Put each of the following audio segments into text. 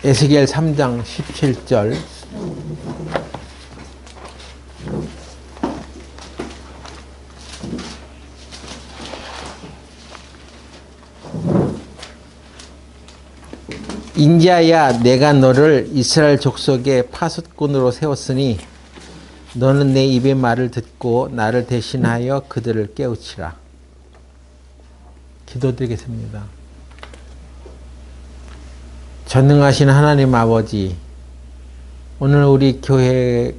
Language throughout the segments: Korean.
에스겔 3장 17절. 인자야, 내가 너를 이스라엘 족속의 파수꾼으로 세웠으니 너는 내 입의 말을 듣고 나를 대신하여 그들을 깨우치라. 기도드리겠습니다. 전능하신 하나님 아버지, 오늘 우리 교회가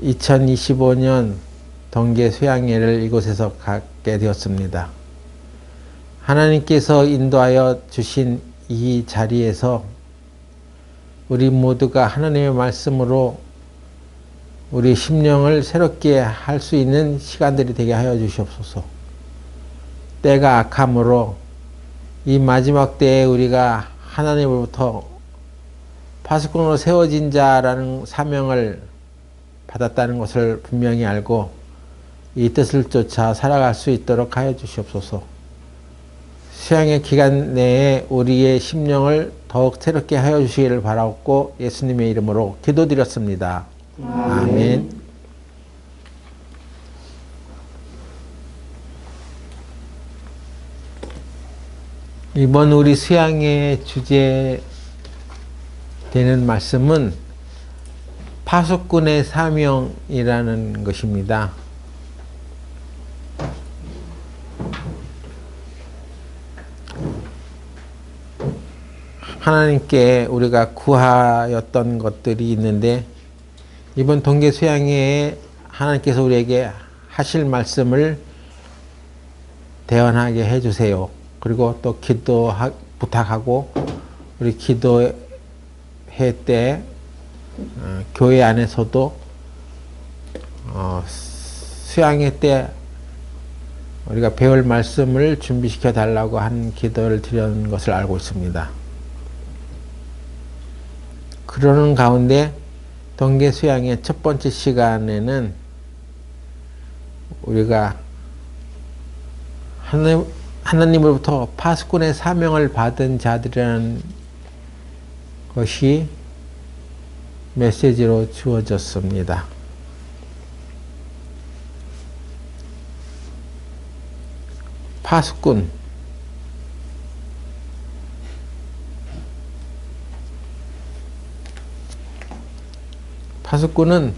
2025년 동계 수양회를 이곳에서 갖게 되었습니다. 하나님께서 인도하여 주신 이 자리에서 우리 모두가 하나님의 말씀으로 우리 심령을 새롭게 할 수 있는 시간들이 되게 하여 주시옵소서. 때가 악함으로 이 마지막 때에 우리가 하나님으로부터 파수꾼으로 세워진 자라는 사명을 받았다는 것을 분명히 알고 이 뜻을 쫓아 살아갈 수 있도록 하여 주시옵소서. 수양의 기간 내에 우리의 심령을 더욱 새롭게 하여 주시기를 바라옵고 예수님의 이름으로 기도드렸습니다. 아멘. 이번 우리 수양의 주제 되는 말씀은 파수꾼의 사명이라는 것입니다. 하나님께 우리가 구하였던 것들이 있는데 이번 동계 수양회에 하나님께서 우리에게 하실 말씀을 대언하게 해주세요. 그리고 또 부탁하고 우리 기도회 때 교회 안에서도 수양회 때 우리가 배울 말씀을 준비시켜 달라고 한 기도를 드리는 것을 알고 있습니다. 그러는 가운데 동계 수양의 첫 번째 시간에는 우리가 하나님으로부터 파수꾼의 사명을 받은 자들이라는 것이 메시지로 주어졌습니다. 파수꾼, 파수꾼은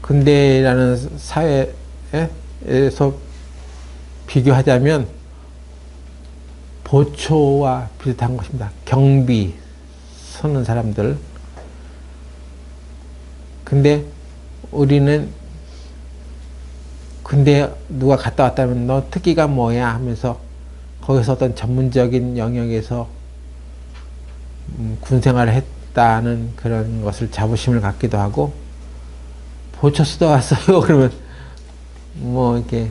군대라는 사회에서 비교하자면 보초와 비슷한 것입니다. 경비 서는 사람들. 근데 우리는 군대 누가 갔다 왔다면 너 특기가 뭐야 하면서 거기서 어떤 전문적인 영역에서 군생활을 했다는 그런 것을 자부심을 갖기도 하고, 보초 쓰다 왔어요 그러면 뭐 이렇게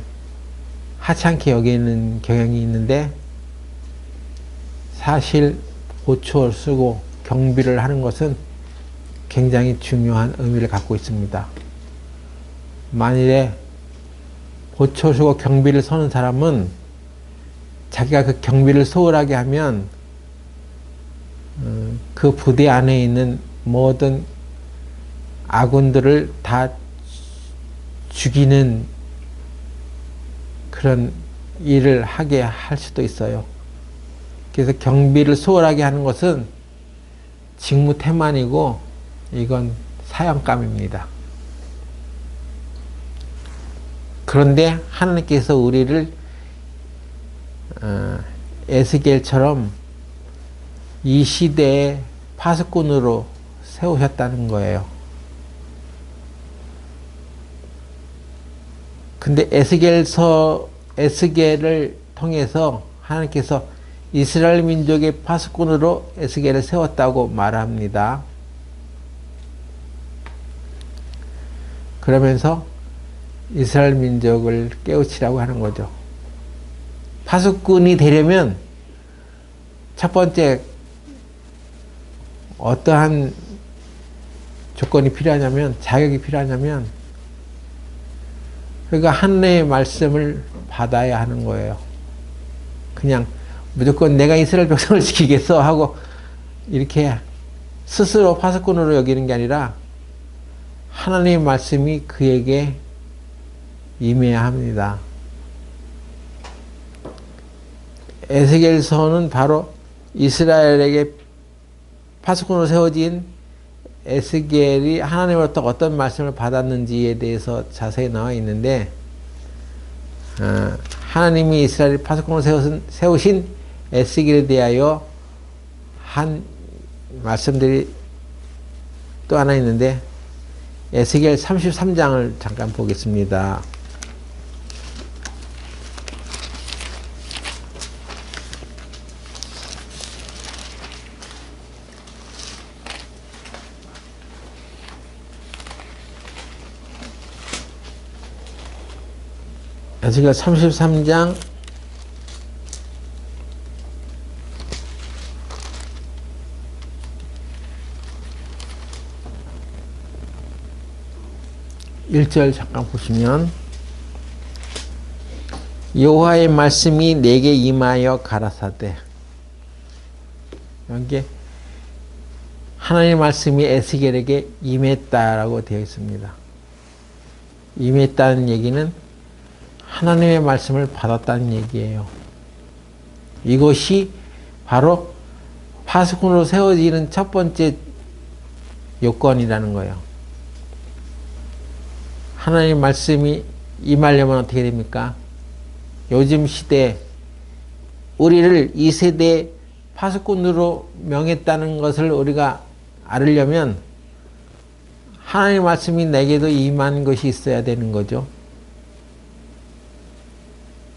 하찮게 여기는 경향이 있는데, 사실 보초를 쓰고 경비를 하는 것은 굉장히 중요한 의미를 갖고 있습니다. 만일에 보초 쓰고 경비를 서는 사람은 자기가 그 경비를 소홀하게 하면 그 부대 안에 있는 모든 아군들을 다 죽이는 그런 일을 하게 할 수도 있어요. 그래서 경비를 소홀하게 하는 것은 직무 태만이고 이건 사형감입니다. 그런데 하나님께서 우리를 에스겔처럼 이 시대의 파수꾼으로 세우셨다는 거예요. 근데 에스겔을 통해서 하나님께서 이스라엘 민족의 파수꾼으로 에스겔을 세웠다고 말합니다. 그러면서 이스라엘 민족을 깨우치라고 하는 거죠. 파수꾼이 되려면 첫 번째 어떠한 조건이 필요하냐면, 자격이 필요하냐면 그러니까 하나님의 말씀을 받아야 하는 거예요. 그냥 무조건 내가 이스라엘 백성을 지키겠어 하고 이렇게 스스로 파수꾼으로 여기는 게 아니라 하나님의 말씀이 그에게 임해야 합니다. 에스겔서는 바로 이스라엘에게 파수꾼으로 세워진 에스겔이 하나님으로부터 어떤 말씀을 받았는지에 대해서 자세히 나와 있는데, 하나님이 이스라엘 파수꾼으로 세우신 에스겔에 대하여 한 말씀들이 또 하나 있는데, 에스겔 33장을 잠깐 보겠습니다. 에스겔 33장 1절 잠깐 보시면, 여호와의 말씀이 내게 임하여 가라사대. 여기 하나님의 말씀이 에스겔에게 임했다라고 되어 있습니다. 임했다는 얘기는 하나님의 말씀을 받았다는 얘기예요. 이것이 바로 파수꾼으로 세워지는 첫 번째 요건이라는 거예요. 하나님의 말씀이 임하려면 어떻게 됩니까? 요즘 시대 우리를 이 세대의 파수꾼으로 명했다는 것을 우리가 알으려면 하나님의 말씀이 내게도 임한 것이 있어야 되는 거죠.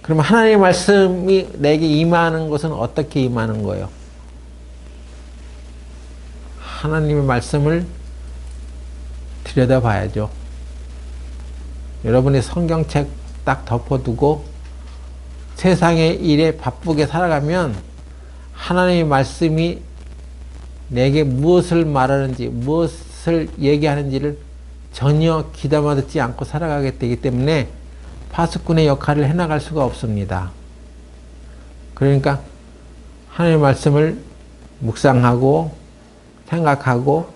그럼 하나님의 말씀이 내게 임하는 것은 어떻게 임하는 거예요? 하나님의 말씀을 들여다봐야죠. 여러분이 성경책 딱 덮어두고 세상의 일에 바쁘게 살아가면 하나님의 말씀이 내게 무엇을 말하는지, 무엇을 얘기하는지를 전혀 귀담아 듣지 않고 살아가게 되기 때문에 파수꾼의 역할을 해나갈 수가 없습니다. 그러니까 하나님의 말씀을 묵상하고 생각하고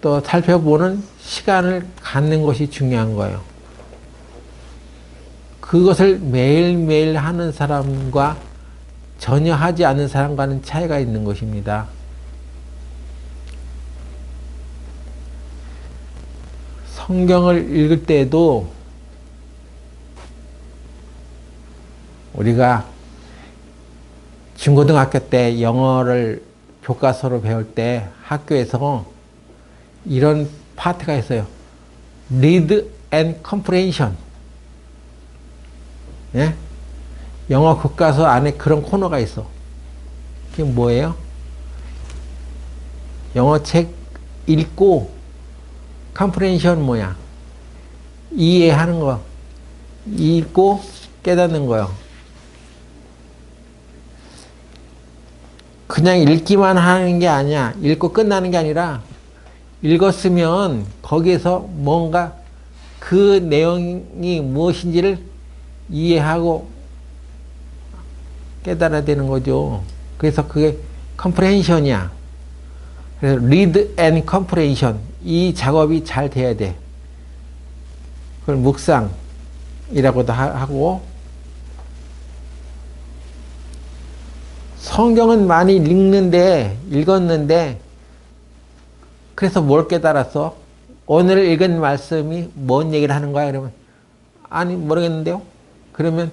또 살펴보는 시간을 갖는 것이 중요한 거예요. 그것을 매일매일 하는 사람과 전혀 하지 않는 사람과는 차이가 있는 것입니다. 성경을 읽을 때에도 우리가 중고등학교 때 영어를 교과서로 배울 때 학교에서 이런 파트가 있어요. Read and Comprehension. 예? 영어 교과서 안에 그런 코너가 있어. 그게 뭐예요? 영어 책 읽고 comprehension 뭐야? 이해하는 거. 읽고 깨닫는 거요. 그냥 읽기만 하는 게 아니야. 읽고 끝나는 게 아니라 읽었으면 거기에서 뭔가 그 내용이 무엇인지를 이해하고 깨달아야 되는 거죠. 그래서 그게 comprehension이야. 그래서 read and comprehension. 이 작업이 잘 돼야 돼. 그걸 묵상이라고도 하고, 성경은 많이 읽었는데, 그래서 뭘 깨달았어? 오늘 읽은 말씀이 뭔 얘기를 하는 거야? 그러면, 아니, 모르겠는데요? 그러면,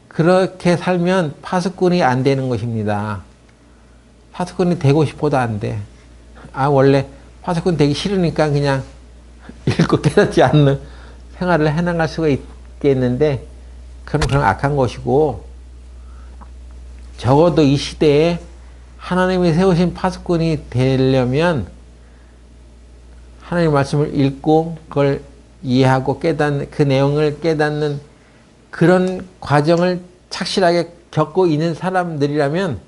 그렇게 살면 파수꾼이 안 되는 것입니다. 파수꾼이 되고 싶어도 안 돼. 원래 파수꾼 되기 싫으니까 그냥 읽고 깨닫지 않는 생활을 해나갈 수가 있겠는데, 그럼 악한 것이고, 적어도 이 시대에 하나님이 세우신 파수꾼이 되려면 하나님의 말씀을 읽고 그걸 이해하고 깨닫는, 그 내용을 깨닫는 그런 과정을 착실하게 겪고 있는 사람들이라면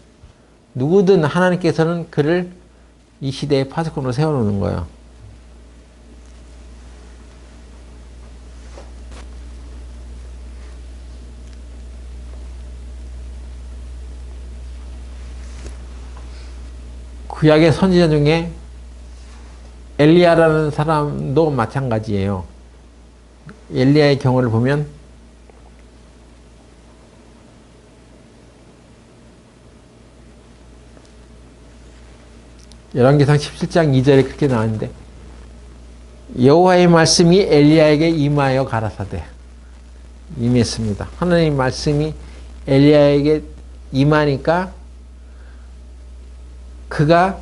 누구든 하나님께서는 그를 이 시대의 파수꾼으로 세워놓는 거예요. 구약의 선지자 중에 엘리야라는 사람도 마찬가지예요. 엘리야의 경우를 보면 열왕기상 17장 2절에 그렇게 나왔는데 여호와의 말씀이 엘리야에게 임하여 가라사대 임했습니다. 하나님의 말씀이 엘리야에게 임하니까 그가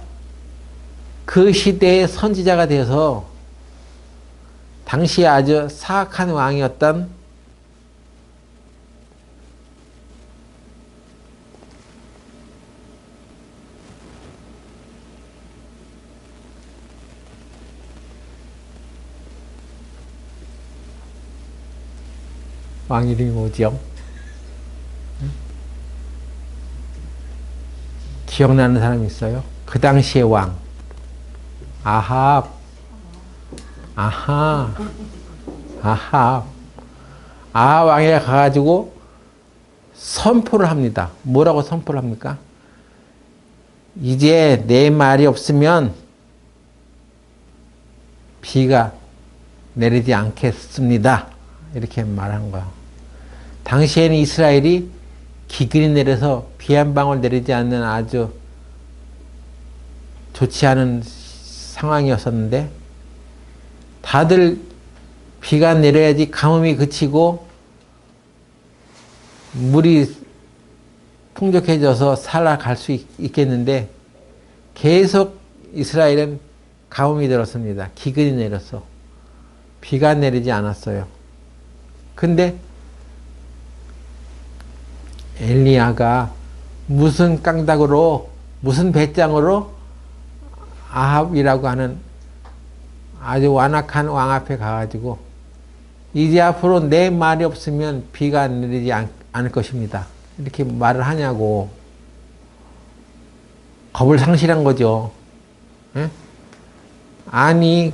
그 시대의 선지자가 되어서 당시에 아주 사악한 왕이었던 왕 이름이 뭐죠? 기억나는 사람이 있어요? 그 당시의 왕 아합 왕에 가가지고 선포를 합니다. 뭐라고 선포를 합니까? 이제 내 말이 없으면 비가 내리지 않겠습니다. 이렇게 말한 거야. 당시에는 이스라엘이 기근이 내려서 비 한 방울 내리지 않는 아주 좋지 않은 상황이었었는데 다들 비가 내려야지 가뭄이 그치고 물이 풍족해져서 살아갈 수 있겠는데 계속 이스라엘은 가뭄이 들었습니다. 기근이 내려서 비가 내리지 않았어요. 근데 엘리야가 무슨 깡닭으로 무슨 배짱으로 아합이라고 하는 아주 완악한 왕 앞에 가가지고 이제 앞으로 내 말이 없으면 비가 내리지 않을 것입니다. 이렇게 말을 하냐고. 겁을 상실한 거죠. 에? 아니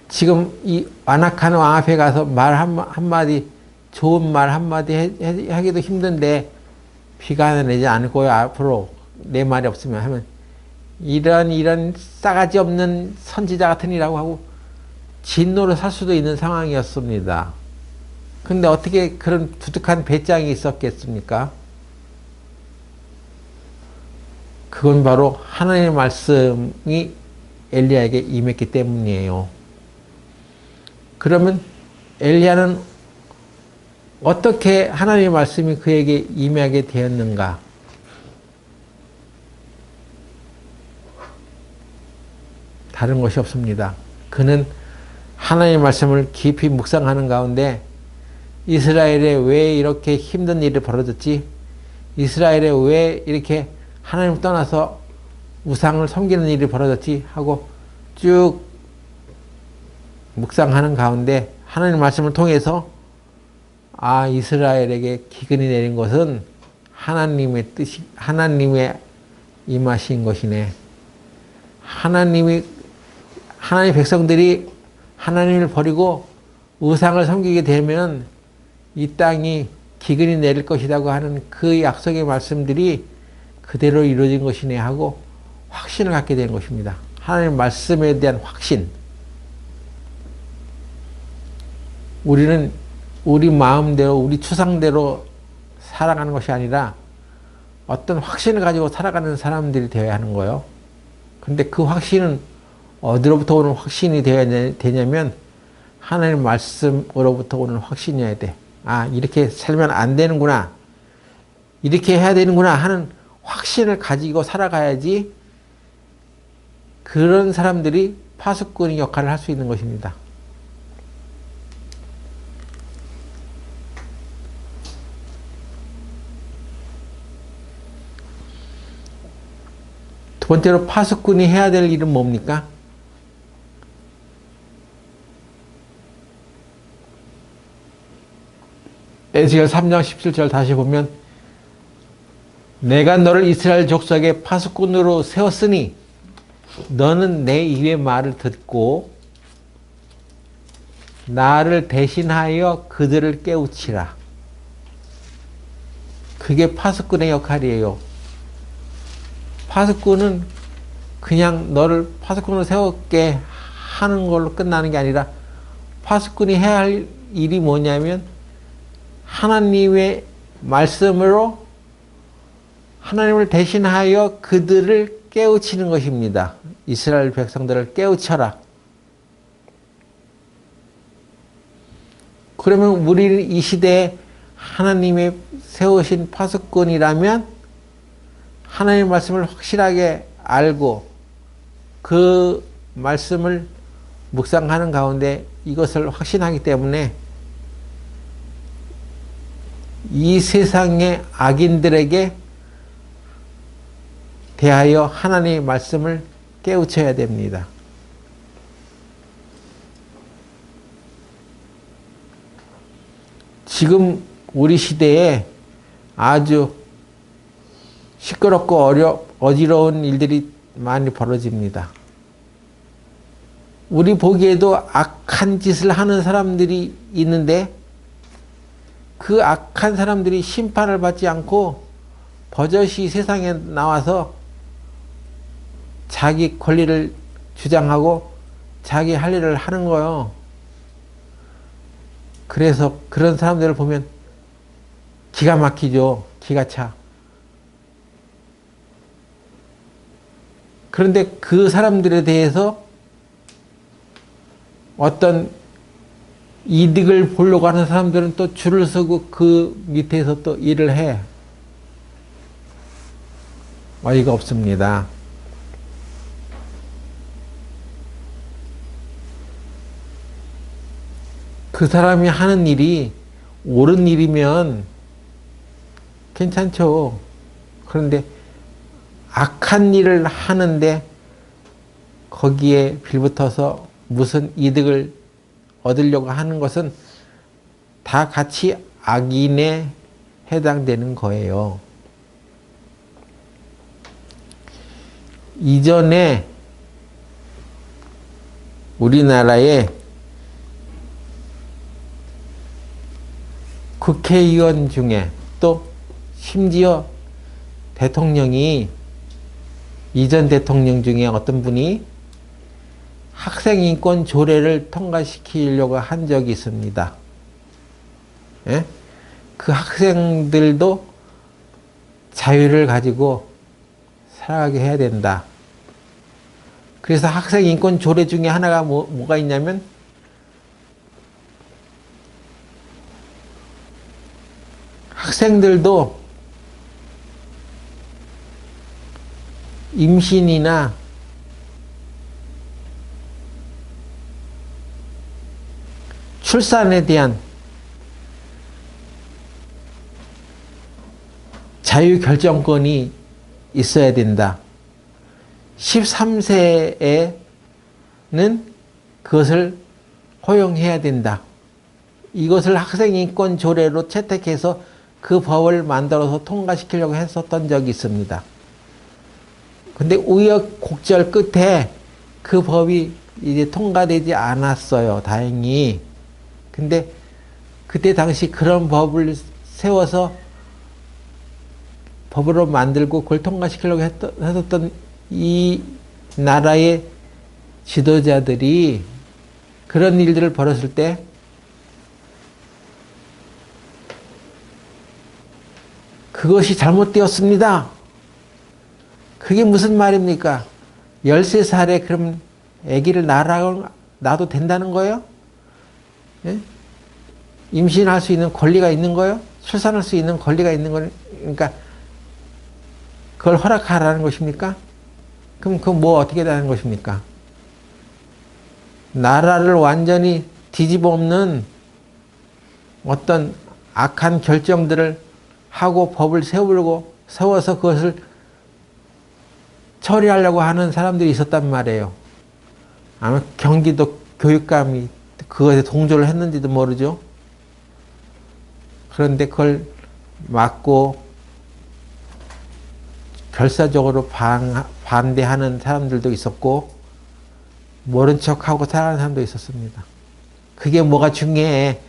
지금 이 완악한 왕 앞에 가서 말 한마디 좋은 말 한마디 하기도 힘든데 비가 내리지 않을 거예요. 앞으로 내 말이 없으면 하면 이런 싸가지 없는 선지자 같은 이라고 하고 진노를 살 수도 있는 상황이었습니다. 근데 어떻게 그런 두둑한 배짱이 있었겠습니까? 그건 바로 하나님의 말씀이 엘리야에게 임했기 때문이에요. 그러면 엘리야는 어떻게 하나님의 말씀이 그에게 임하게 되었는가? 다른 것이 없습니다. 그는 하나님의 말씀을 깊이 묵상하는 가운데 이스라엘에 왜 이렇게 힘든 일이 벌어졌지? 이스라엘에 왜 이렇게 하나님을 떠나서 우상을 섬기는 일이 벌어졌지? 하고 쭉 묵상하는 가운데 하나님의 말씀을 통해서 아, 이스라엘에게 기근이 내린 것은 하나님의 뜻이, 하나님의 임하신 것이네. 하나님 백성들이 하나님을 버리고 우상을 섬기게 되면 이 땅이 기근이 내릴 것이라고 하는 그 약속의 말씀들이 그대로 이루어진 것이네 하고 확신을 갖게 된 것입니다. 하나님의 말씀에 대한 확신. 우리는 우리 마음대로, 우리 추상대로 살아가는 것이 아니라 어떤 확신을 가지고 살아가는 사람들이 되어야 하는 거예요. 근데 그 확신은 어디로부터 오는 확신이 되어야 되냐면 하나님 말씀으로부터 오는 확신이어야 돼. 아, 이렇게 살면 안 되는구나. 이렇게 해야 되는구나 하는 확신을 가지고 살아가야지 그런 사람들이 파수꾼의 역할을 할 수 있는 것입니다. 두 번째로 파수꾼이 해야 될 일은 뭡니까? 에스겔 3장 17절 다시 보면 내가 너를 이스라엘 족속의 파수꾼으로 세웠으니 너는 내 입의 말을 듣고 나를 대신하여 그들을 깨우치라. 그게 파수꾼의 역할이에요. 파수꾼은 그냥 너를 파수꾼으로 세웠게 하는 걸로 끝나는 게 아니라 파수꾼이 해야 할 일이 뭐냐면 하나님의 말씀으로 하나님을 대신하여 그들을 깨우치는 것입니다. 이스라엘 백성들을 깨우쳐라. 그러면 우리는 이 시대에 하나님의 세우신 파수꾼이라면 하나님의 말씀을 확실하게 알고 그 말씀을 묵상하는 가운데 이것을 확신하기 때문에 이 세상의 악인들에게 대하여 하나님의 말씀을 깨우쳐야 됩니다. 지금 우리 시대에 아주 시끄럽고 어지러운 일들이 많이 벌어집니다. 우리 보기에도 악한 짓을 하는 사람들이 있는데 그 악한 사람들이 심판을 받지 않고 버젓이 세상에 나와서 자기 권리를 주장하고 자기 할 일을 하는 거예요. 그래서 그런 사람들을 보면 기가 막히죠. 기가 차. 그런데 그 사람들에 대해서 어떤 이득을 보려고 하는 사람들은 또 줄을 서고 그 밑에서 또 일을 해. 어이가 없습니다. 그 사람이 하는 일이 옳은 일이면 괜찮죠. 그런데 악한 일을 하는데 거기에 빌붙어서 무슨 이득을 얻으려고 하는 것은 다 같이 악인에 해당되는 거예요. 이전에 우리나라에 국회의원 중에 또 심지어 대통령이 이전 대통령 중에 어떤 분이 학생인권 조례를 통과시키려고 한 적이 있습니다. 예? 그 학생들도 자유를 가지고 살아가게 해야 된다. 그래서 학생인권 조례 중에 하나가 뭐가 있냐면 학생들도 임신이나 출산에 대한 자유결정권이 있어야 된다. 13세에는 그것을 허용해야 된다. 이것을 학생인권 조례로 채택해서 그 법을 만들어서 통과시키려고 했었던 적이 있습니다. 근데 우여곡절 끝에 그 법이 이제 통과되지 않았어요. 다행히. 근데 그때 당시 그런 법을 세워서 법으로 만들고 그걸 통과시키려고 했었던 이 나라의 지도자들이 그런 일들을 벌였을 때 그것이 잘못되었습니다. 그게 무슨 말입니까? 13살에 그럼 아기를 낳아도 된다는 거예요? 예? 임신할 수 있는 권리가 있는 거예요? 출산할 수 있는 권리가 있는 거예요? 그러니까 그걸 허락하라는 것입니까? 그럼 그건 뭐 어떻게 되는 것입니까? 나라를 완전히 뒤집어 엎는 어떤 악한 결정들을 하고 법을 세워서 그것을 처리하려고 하는 사람들이 있었단 말이에요. 아마 경기도 교육감이 그것에 동조를 했는지도 모르죠. 그런데 그걸 막고 결사적으로 반대하는 사람들도 있었고 모른 척하고 살아가는 사람도 있었습니다. 그게 뭐가 중요해.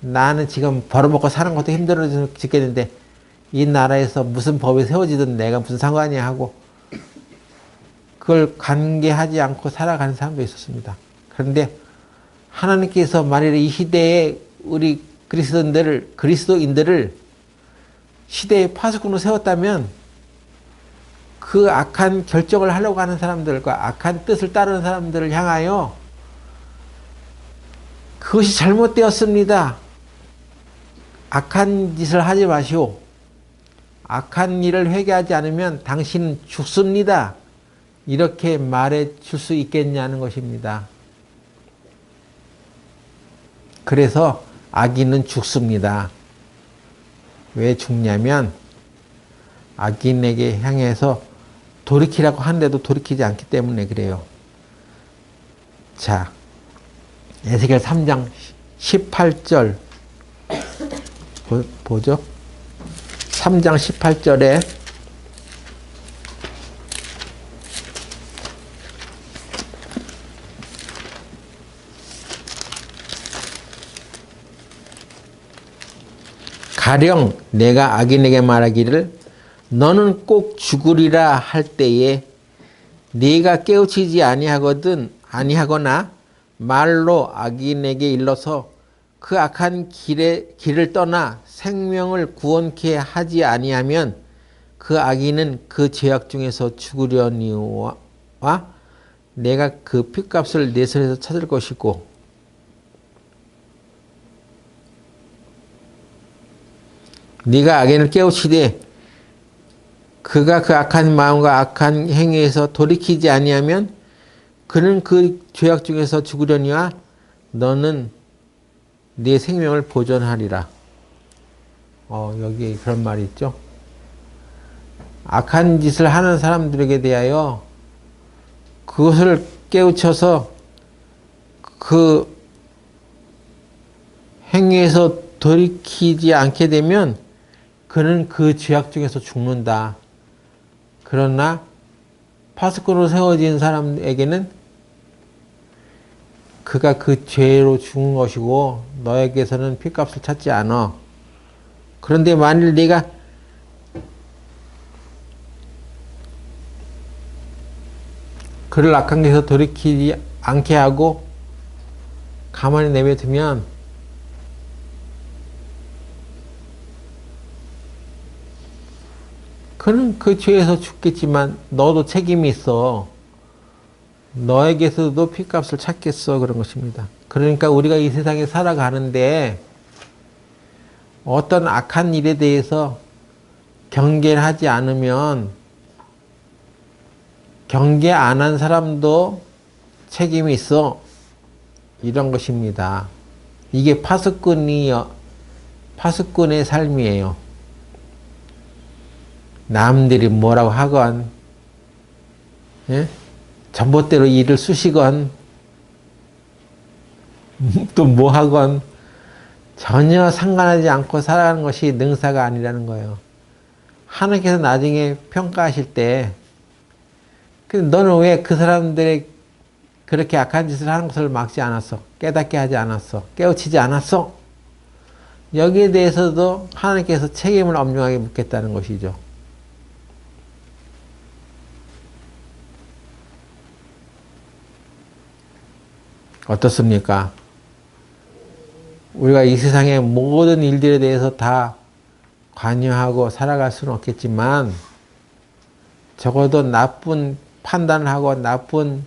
나는 지금 벌어먹고 사는 것도 힘들어 죽겠는데 이 나라에서 무슨 법이 세워지든 내가 무슨 상관이야 하고 그걸 관계하지 않고 살아가는 사람도 있었습니다. 그런데 하나님께서 만일 이 시대에 우리 그리스도인들을 시대의 파수꾼으로 세웠다면 그 악한 결정을 하려고 하는 사람들과 악한 뜻을 따르는 사람들을 향하여 그것이 잘못되었습니다. 악한 짓을 하지 마시오. 악한 일을 회개하지 않으면 당신은 죽습니다. 이렇게 말해 줄 수 있겠냐는 것입니다. 그래서 악인은 죽습니다. 왜 죽냐면 악인에게 향해서 돌이키라고 하는데도 돌이키지 않기 때문에 그래요. 자, 에스겔 3장 18절 보죠. 3장 18절에 가령 내가 악인에게 말하기를 너는 꼭 죽으리라 할 때에 네가 깨우치지 아니하거나 말로 악인에게 일러서 그 악한 길을 떠나 생명을 구원케 하지 아니하면 그 악인은 그 죄악 중에서 죽으려니와 내가 그 핏값을 내 손에서 찾을 것이고 네가 악인을 깨우치되 그가 그 악한 마음과 악한 행위에서 돌이키지 아니하면 그는 그 죄악 중에서 죽으려니와 너는 네 생명을 보존하리라. 여기 그런 말이 있죠. 악한 짓을 하는 사람들에게 대하여 그것을 깨우쳐서 그 행위에서 돌이키지 않게 되면 그는 그 죄악 중에서 죽는다. 그러나 파수꾼으로 세워진 사람에게는 그가 그 죄로 죽은 것이고 너에게서는 핏값을 찾지 않아. 그런데 만일 네가 그를 악한 길에서 돌이키지 않게 하고 가만히 내버려두면 그는 그 죄에서 죽겠지만 너도 책임이 있어. 너에게서도 핏값을 찾겠어. 그런 것입니다. 그러니까 우리가 이 세상에 살아가는데 어떤 악한 일에 대해서 경계를 하지 않으면 경계 안 한 사람도 책임이 있어. 이런 것입니다. 이게 파수꾼의 삶이에요. 남들이 뭐라고 하건, 예? 전봇대로 일을 쑤시건, 또 뭐 하건, 전혀 상관하지 않고 살아가는 것이 능사가 아니라는 거예요. 하나님께서 나중에 평가하실 때, 너는 왜 그 사람들의 그렇게 악한 짓을 하는 것을 막지 않았어? 깨닫게 하지 않았어? 깨우치지 않았어? 여기에 대해서도 하나님께서 책임을 엄중하게 묻겠다는 것이죠. 어떻습니까? 우리가 이 세상의 모든 일들에 대해서 다 관여하고 살아갈 수는 없겠지만 적어도 나쁜 판단을 하고 나쁜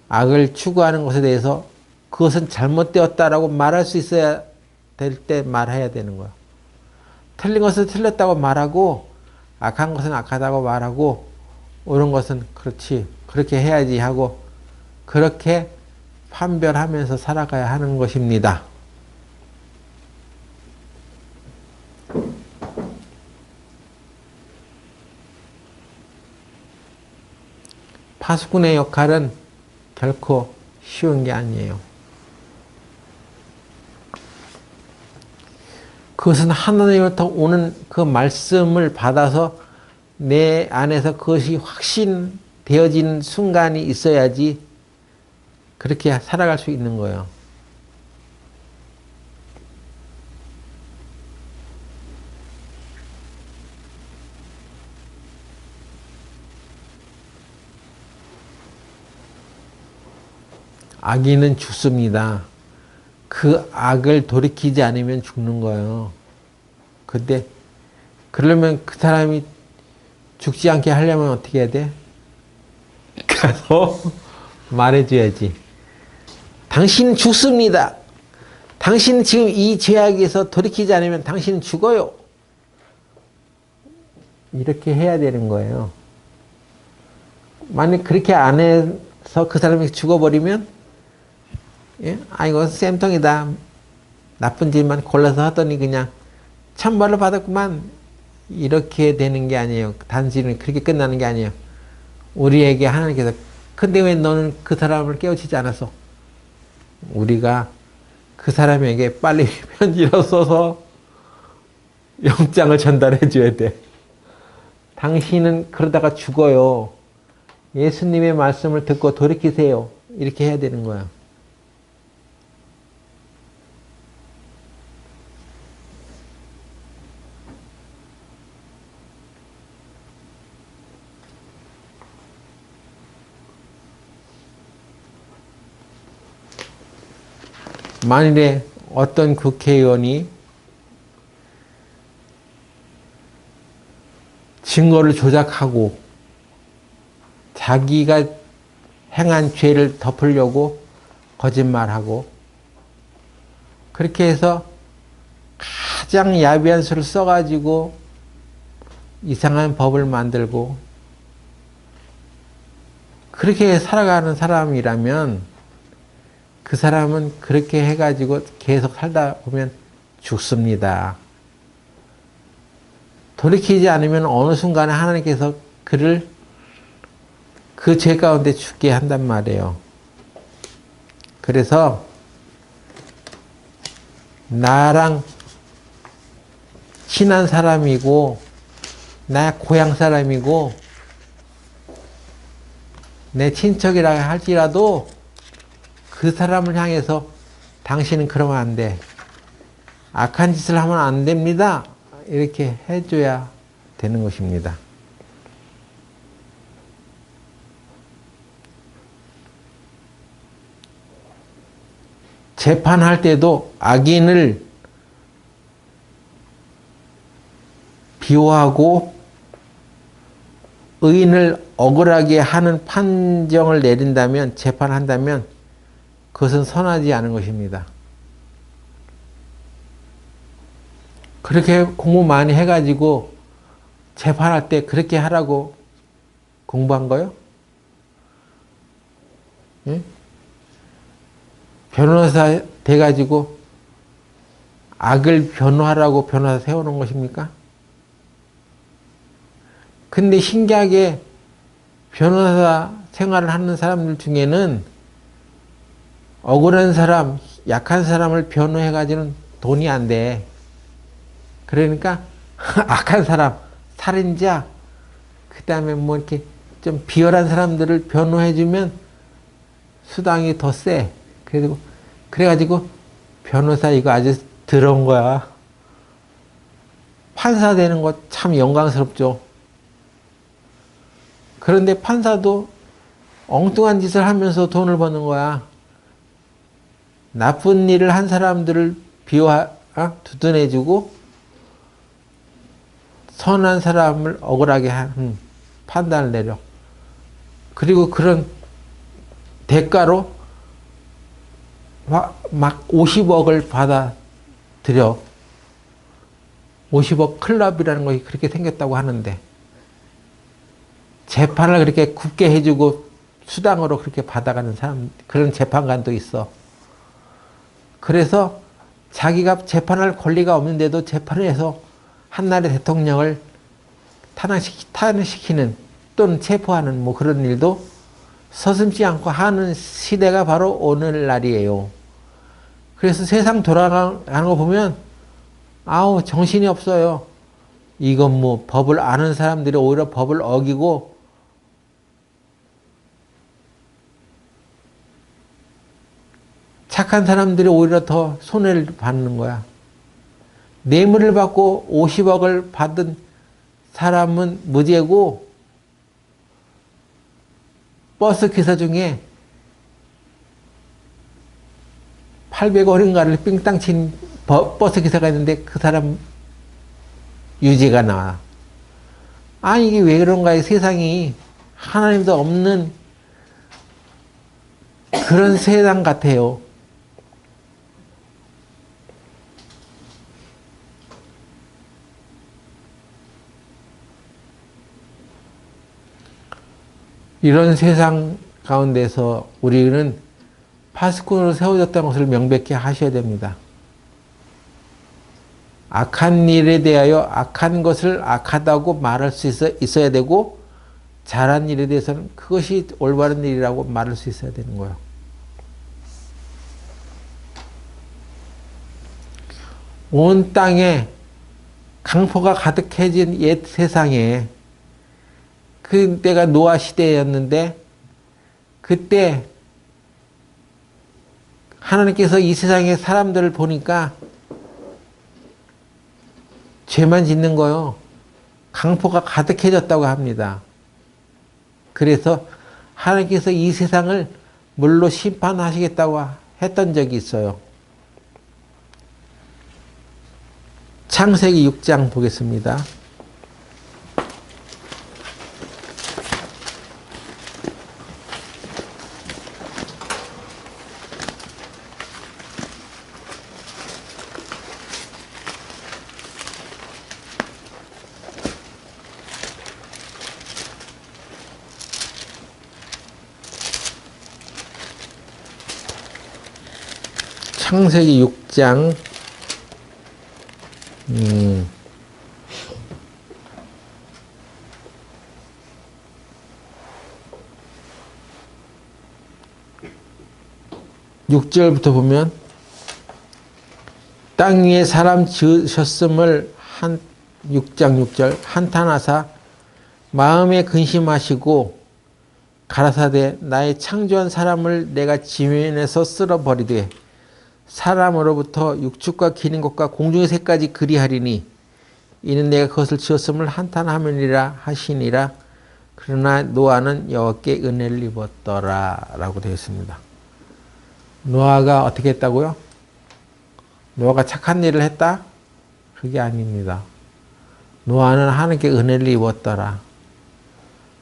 악을 추구하는 것에 대해서 그것은 잘못되었다라고 말할 수 있어야 될 때 말해야 되는 거야. 틀린 것은 틀렸다고 말하고 악한 것은 악하다고 말하고 옳은 것은 그렇지 그렇게 해야지 하고 그렇게 판별하면서 살아가야 하는 것입니다. 파수꾼의 역할은 결코 쉬운 게 아니에요. 그것은 하나님으로부터 오는 그 말씀을 받아서 내 안에서 그것이 확신되어지는 순간이 있어야지 그렇게 살아갈 수 있는 거예요. 악인은 죽습니다. 그 악을 돌이키지 않으면 죽는 거예요. 근데 그러면 그 사람이 죽지 않게 하려면 어떻게 해야 돼? 가서 말해줘야지. 당신은 죽습니다. 당신은 지금 이 죄악에서 돌이키지 않으면 당신은 죽어요. 이렇게 해야 되는 거예요. 만약 그렇게 안 해서 그 사람이 죽어버리면, 예? 아, 이거 쌤통이다. 나쁜 짓만 골라서 하더니 그냥 천벌을 받았구만. 이렇게 되는 게 아니에요. 단순히 그렇게 끝나는 게 아니에요. 우리에게 하나님께서, 근데 왜 너는 그 사람을 깨우치지 않았어? 우리가 그 사람에게 빨리 편지를 써서 영장을 전달해 줘야 돼. 당신은 그러다가 죽어요. 예수님의 말씀을 듣고 돌이키세요. 이렇게 해야 되는 거야. 만일에 어떤 국회의원이 증거를 조작하고 자기가 행한 죄를 덮으려고 거짓말하고 그렇게 해서 가장 야비한 수를 써가지고 이상한 법을 만들고 그렇게 살아가는 사람이라면 그 사람은 그렇게 해가지고 계속 살다 보면 죽습니다. 돌이키지 않으면 어느 순간에 하나님께서 그를 그 죄 가운데 죽게 한단 말이에요. 그래서 나랑 친한 사람이고 나 고향 사람이고 내 친척이라 할지라도 그 사람을 향해서 당신은 그러면 안 돼. 악한 짓을 하면 안 됩니다. 이렇게 해줘야 되는 것입니다. 재판할 때도 악인을 비호하고 의인을 억울하게 하는 판정을 내린다면, 재판한다면 그것은 선하지 않은 것입니다. 그렇게 공부 많이 해가지고 재판할 때 그렇게 하라고 공부한 거요? 예? 변호사 돼가지고 악을 변호하라고 변호사 세워놓은 것입니까? 근데 신기하게 변호사 생활을 하는 사람들 중에는 억울한 사람, 약한 사람을 변호해가지고는 돈이 안 돼. 그러니까 악한 사람, 살인자, 그 다음에 뭐 이렇게 좀 비열한 사람들을 변호해주면 수당이 더 세. 그래가지고 변호사 이거 아주 더러운 거야. 판사 되는 거 참 영광스럽죠. 그런데 판사도 엉뚱한 짓을 하면서 돈을 버는 거야. 나쁜 일을 한 사람들을 두둔해주고 선한 사람을 억울하게 하는 판단을 내려. 그리고 그런 대가로 막 50억을 받아들여. 50억 클럽이라는 것이 그렇게 생겼다고 하는데 재판을 그렇게 굽게 해주고 수당으로 그렇게 받아가는 사람, 그런 재판관도 있어. 그래서 자기가 재판할 권리가 없는데도 재판을 해서 한나라의 대통령을 탄핵시키는 또는 체포하는 뭐 그런 일도 서슴지 않고 하는 시대가 바로 오늘날이에요. 그래서 세상 돌아가는 거 보면 아우 정신이 없어요. 이건 뭐 법을 아는 사람들이 오히려 법을 어기고 착한 사람들이 오히려 더 손해를 받는 거야. 뇌물을 받고 50억을 받은 사람은 무죄고 버스 기사 중에 800원인가를 삥땅 친 버스 기사가 있는데 그 사람 유죄가 나와. 아니 이게 왜 그런가. 세상이 하나님도 없는 그런 세상 같아요. 이런 세상 가운데서 우리는 파수꾼으로 세워졌다는 것을 명백히 하셔야 됩니다. 악한 일에 대하여 악한 것을 악하다고 말할 수 있어야 되고, 잘한 일에 대해서는 그것이 올바른 일이라고 말할 수 있어야 되는 거예요. 온 땅에 강포가 가득해진 옛 세상에, 그때가 노아 시대였는데, 그때 하나님께서 이 세상의 사람들을 보니까 죄만 짓는 거요. 강포가 가득해졌다고 합니다. 그래서 하나님께서 이 세상을 물로 심판하시겠다고 했던 적이 있어요. 창세기 6장 보겠습니다. 창세기 6장 6절부터 보면, 땅 위에 사람 지으셨음을 6장 6절 한탄하사 마음에 근심하시고 가라사대 나의 창조한 사람을 내가 지면에서 쓸어버리되 사람으로부터 육축과 기는 것과 공중의 새까지 그리하리니 이는 내가 그것을 지었음을 한탄하면이라 하시니라. 그러나 노아는 여호와께 은혜를 입었더라 라고 되어 있습니다. 노아가 어떻게 했다고요? 노아가 착한 일을 했다? 그게 아닙니다. 노아는 하나님께 은혜를 입었더라.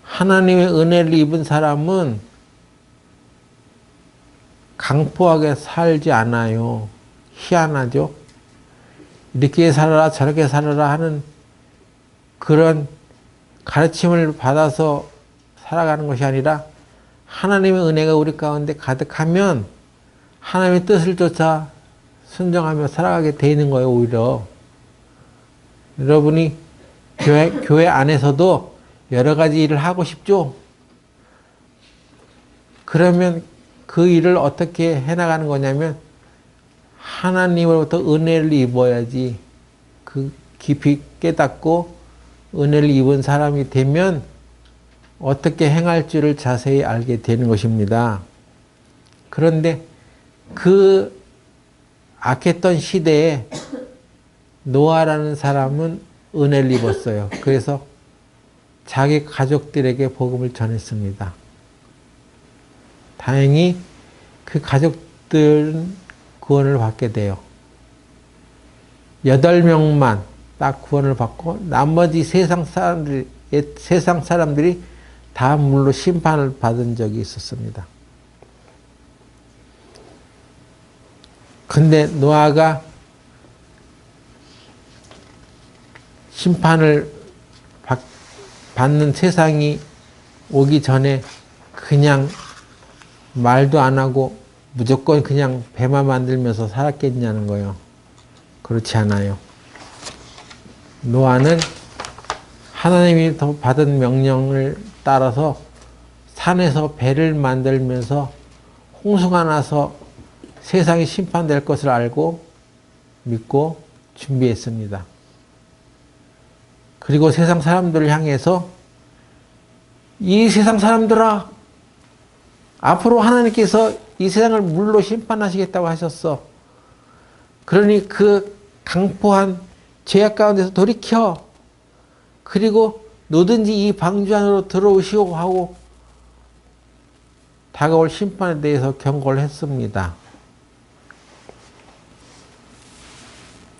하나님의 은혜를 입은 사람은 강포하게 살지 않아요. 희한하죠? 이렇게 살아라 저렇게 살아라 하는 그런 가르침을 받아서 살아가는 것이 아니라, 하나님의 은혜가 우리 가운데 가득하면 하나님의 뜻을 쫓아 순종하며 살아가게 돼 있는 거예요. 오히려 여러분이 교회 안에서도 여러 가지 일을 하고 싶죠? 그러면 그 일을 어떻게 해나가는 거냐면, 하나님으로부터 은혜를 입어야지. 그 깊이 깨닫고 은혜를 입은 사람이 되면 어떻게 행할 줄을 자세히 알게 되는 것입니다. 그런데 그 악했던 시대에 노아라는 사람은 은혜를 입었어요. 그래서 자기 가족들에게 복음을 전했습니다. 다행히 그 가족들은 구원을 받게 돼요. 8명만 딱 구원을 받고 나머지 세상 사람들이 다 물로 심판을 받은 적이 있었습니다. 근데 노아가 심판을 받는 세상이 오기 전에 그냥 말도 안 하고 무조건 그냥 배만 만들면서 살았겠냐는 거예요. 그렇지 않아요. 노아는 하나님이 받은 명령을 따라서 산에서 배를 만들면서 홍수가 나서 세상이 심판될 것을 알고 믿고 준비했습니다. 그리고 세상 사람들을 향해서, 이 세상 사람들아, 앞으로 하나님께서 이 세상을 물로 심판하시겠다고 하셨어. 그러니 그 강포한 죄악 가운데서 돌이켜. 그리고 누든지 이 방주 안으로 들어오시오 하고 다가올 심판에 대해서 경고를 했습니다.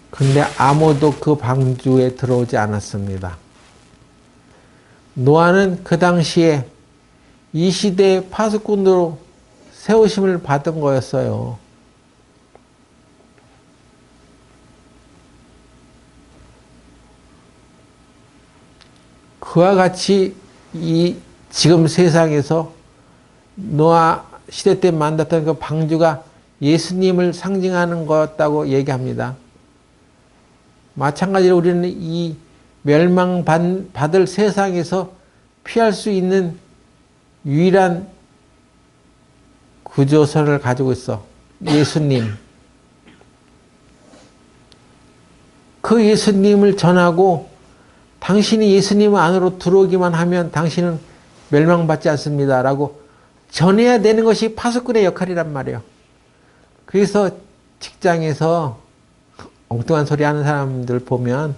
근데 아무도 그 방주에 들어오지 않았습니다. 노아는 그 당시에 이 시대의 파수꾼으로 세우심을 받은 거였어요. 그와 같이 이 지금 세상에서 노아 시대 때 만났던 그 방주가 예수님을 상징하는 거였다고 얘기합니다. 마찬가지로 우리는 이 멸망받을 세상에서 피할 수 있는 유일한 구조선을 가지고 있어. 예수님. 그 예수님을 전하고 당신이 예수님 안으로 들어오기만 하면 당신은 멸망받지 않습니다. 라고 전해야 되는 것이 파수꾼의 역할이란 말이에요. 그래서 직장에서 엉뚱한 소리 하는 사람들 보면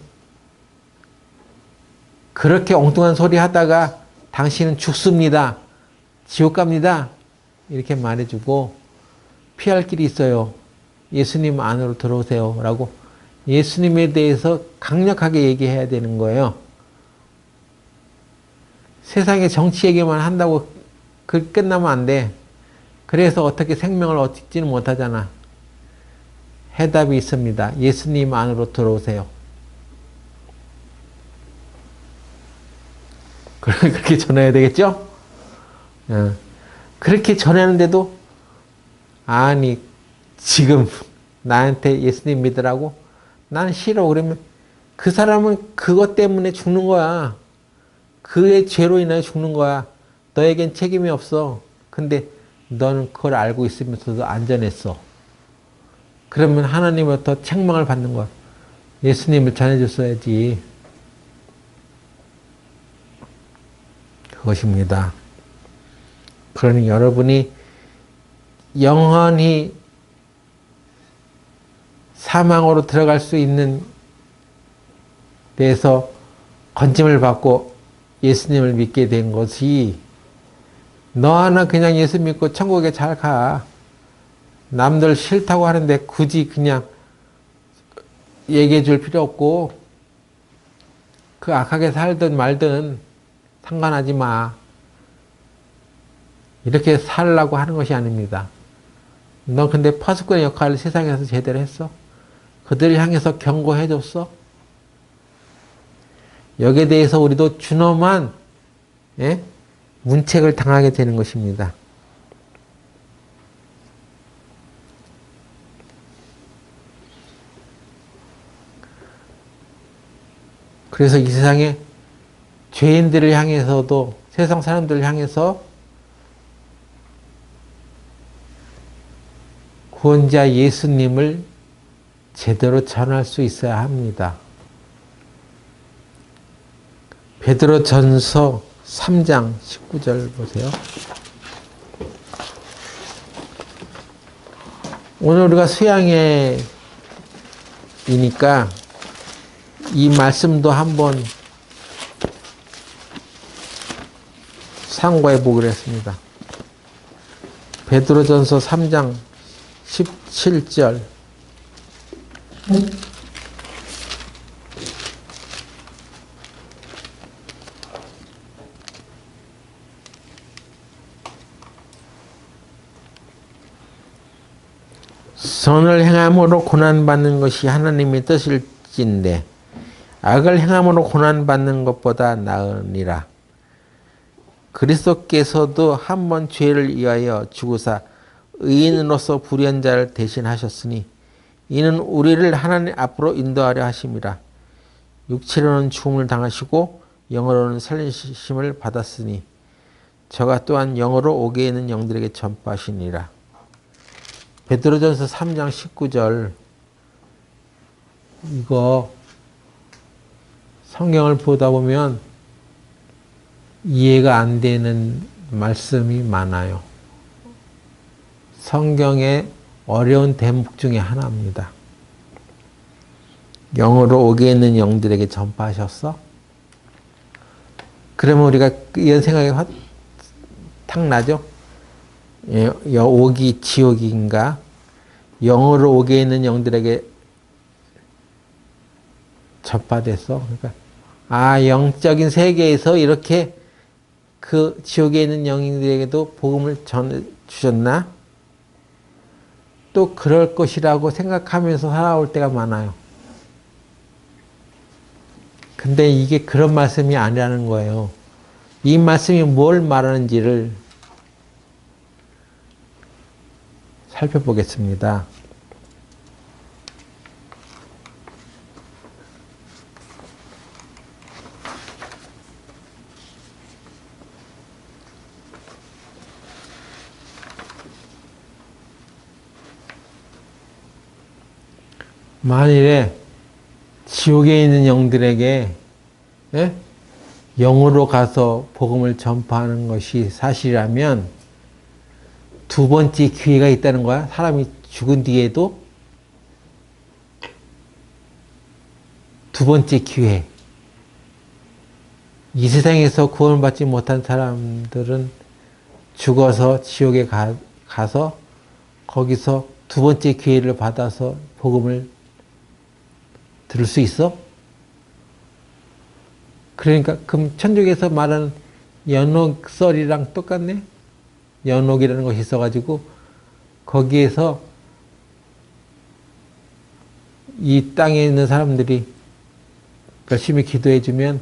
그렇게 엉뚱한 소리 하다가 당신은 죽습니다. 지옥 갑니다. 이렇게 말해주고 피할 길이 있어요. 예수님 안으로 들어오세요. 라고 예수님에 대해서 강력하게 얘기해야 되는 거예요. 세상의 정치 얘기만 한다고 그 끝나면 안 돼. 그래서 어떻게 생명을 얻지는 못하잖아. 해답이 있습니다. 예수님 안으로 들어오세요. 그렇게 전해야 되겠죠? 그렇게 전하는데도 아니 지금 나한테 예수님 믿으라고? 난 싫어. 그러면 그 사람은 그것 때문에 죽는 거야. 그의 죄로 인하여 죽는 거야. 너에겐 책임이 없어. 근데 너는 그걸 알고 있으면서도 안전했어. 그러면 하나님으로부터 책망을 받는 거야. 예수님을 전해줬어야지. 그것입니다. 그러니 여러분이 영원히 사망으로 들어갈 수 있는 데서 건짐을 받고 예수님을 믿게 된 것이 너 하나 그냥 예수 믿고 천국에 잘 가. 남들 싫다고 하는데 굳이 그냥 얘기해 줄 필요 없고 그 악하게 살든 말든 상관하지 마. 이렇게 살라고 하는 것이 아닙니다. 너 근데 파수꾼의 역할을 세상에서 제대로 했어? 그들을 향해서 경고해 줬어? 여기에 대해서 우리도 준엄한 문책을 당하게 되는 것입니다. 그래서 이 세상에 죄인들을 향해서도 세상 사람들을 향해서 구원자 예수님을 제대로 전할 수 있어야 합니다. 베드로전서 3장 19절 보세요. 오늘 우리가 수양회이니까 이 말씀도 한번 상고해 보기로 했습니다. 베드로전서 3장 17절. 선을 행함으로 고난받는 것이 하나님의 뜻일진데 악을 행함으로 고난받는 것보다 나으니라. 그리스도께서도 한 번 죄를 위하여 죽으사 의인으로서 불의한 자를 대신하셨으니 이는 우리를 하나님 앞으로 인도하려 하심이라. 육체로는 죽음을 당하시고 영으로는 살리심을 받았으니 저가 또한 영으로 옥에 있는 영들에게 전파하시니라. 베드로전서 3장 19절 이거 성경을 보다 보면 이해가 안 되는 말씀이 많아요. 성경의 어려운 대목 중에 하나입니다. 영으로 옥에 있는 영들에게 전파하셨어? 그러면 우리가 이런 생각이 탁 나죠? 옥이 지옥인가? 영으로 옥에 있는 영들에게 전파됐어. 그러니까 영적인 세계에서 이렇게 그 지옥에 있는 영인들에게도 복음을 전해 주셨나? 또 그럴 것이라고 생각하면서 살아올 때가 많아요. 근데 이게 그런 말씀이 아니라는 거예요. 이 말씀이 뭘 말하는지를 살펴보겠습니다. 만일에 지옥에 있는 영들에게 영으로 가서 복음을 전파하는 것이 사실이라면 두 번째 기회가 있다는 거야. 사람이 죽은 뒤에도 두 번째 기회. 이 세상에서 구원받지 못한 사람들은 죽어서 지옥에 가서 거기서 두 번째 기회를 받아서 복음을 들을 수 있어? 그러니까 그럼 천국에서 말하는 연옥설이랑 똑같네? 연옥이라는 것이 있어가지고 거기에서 이 땅에 있는 사람들이 열심히 기도해주면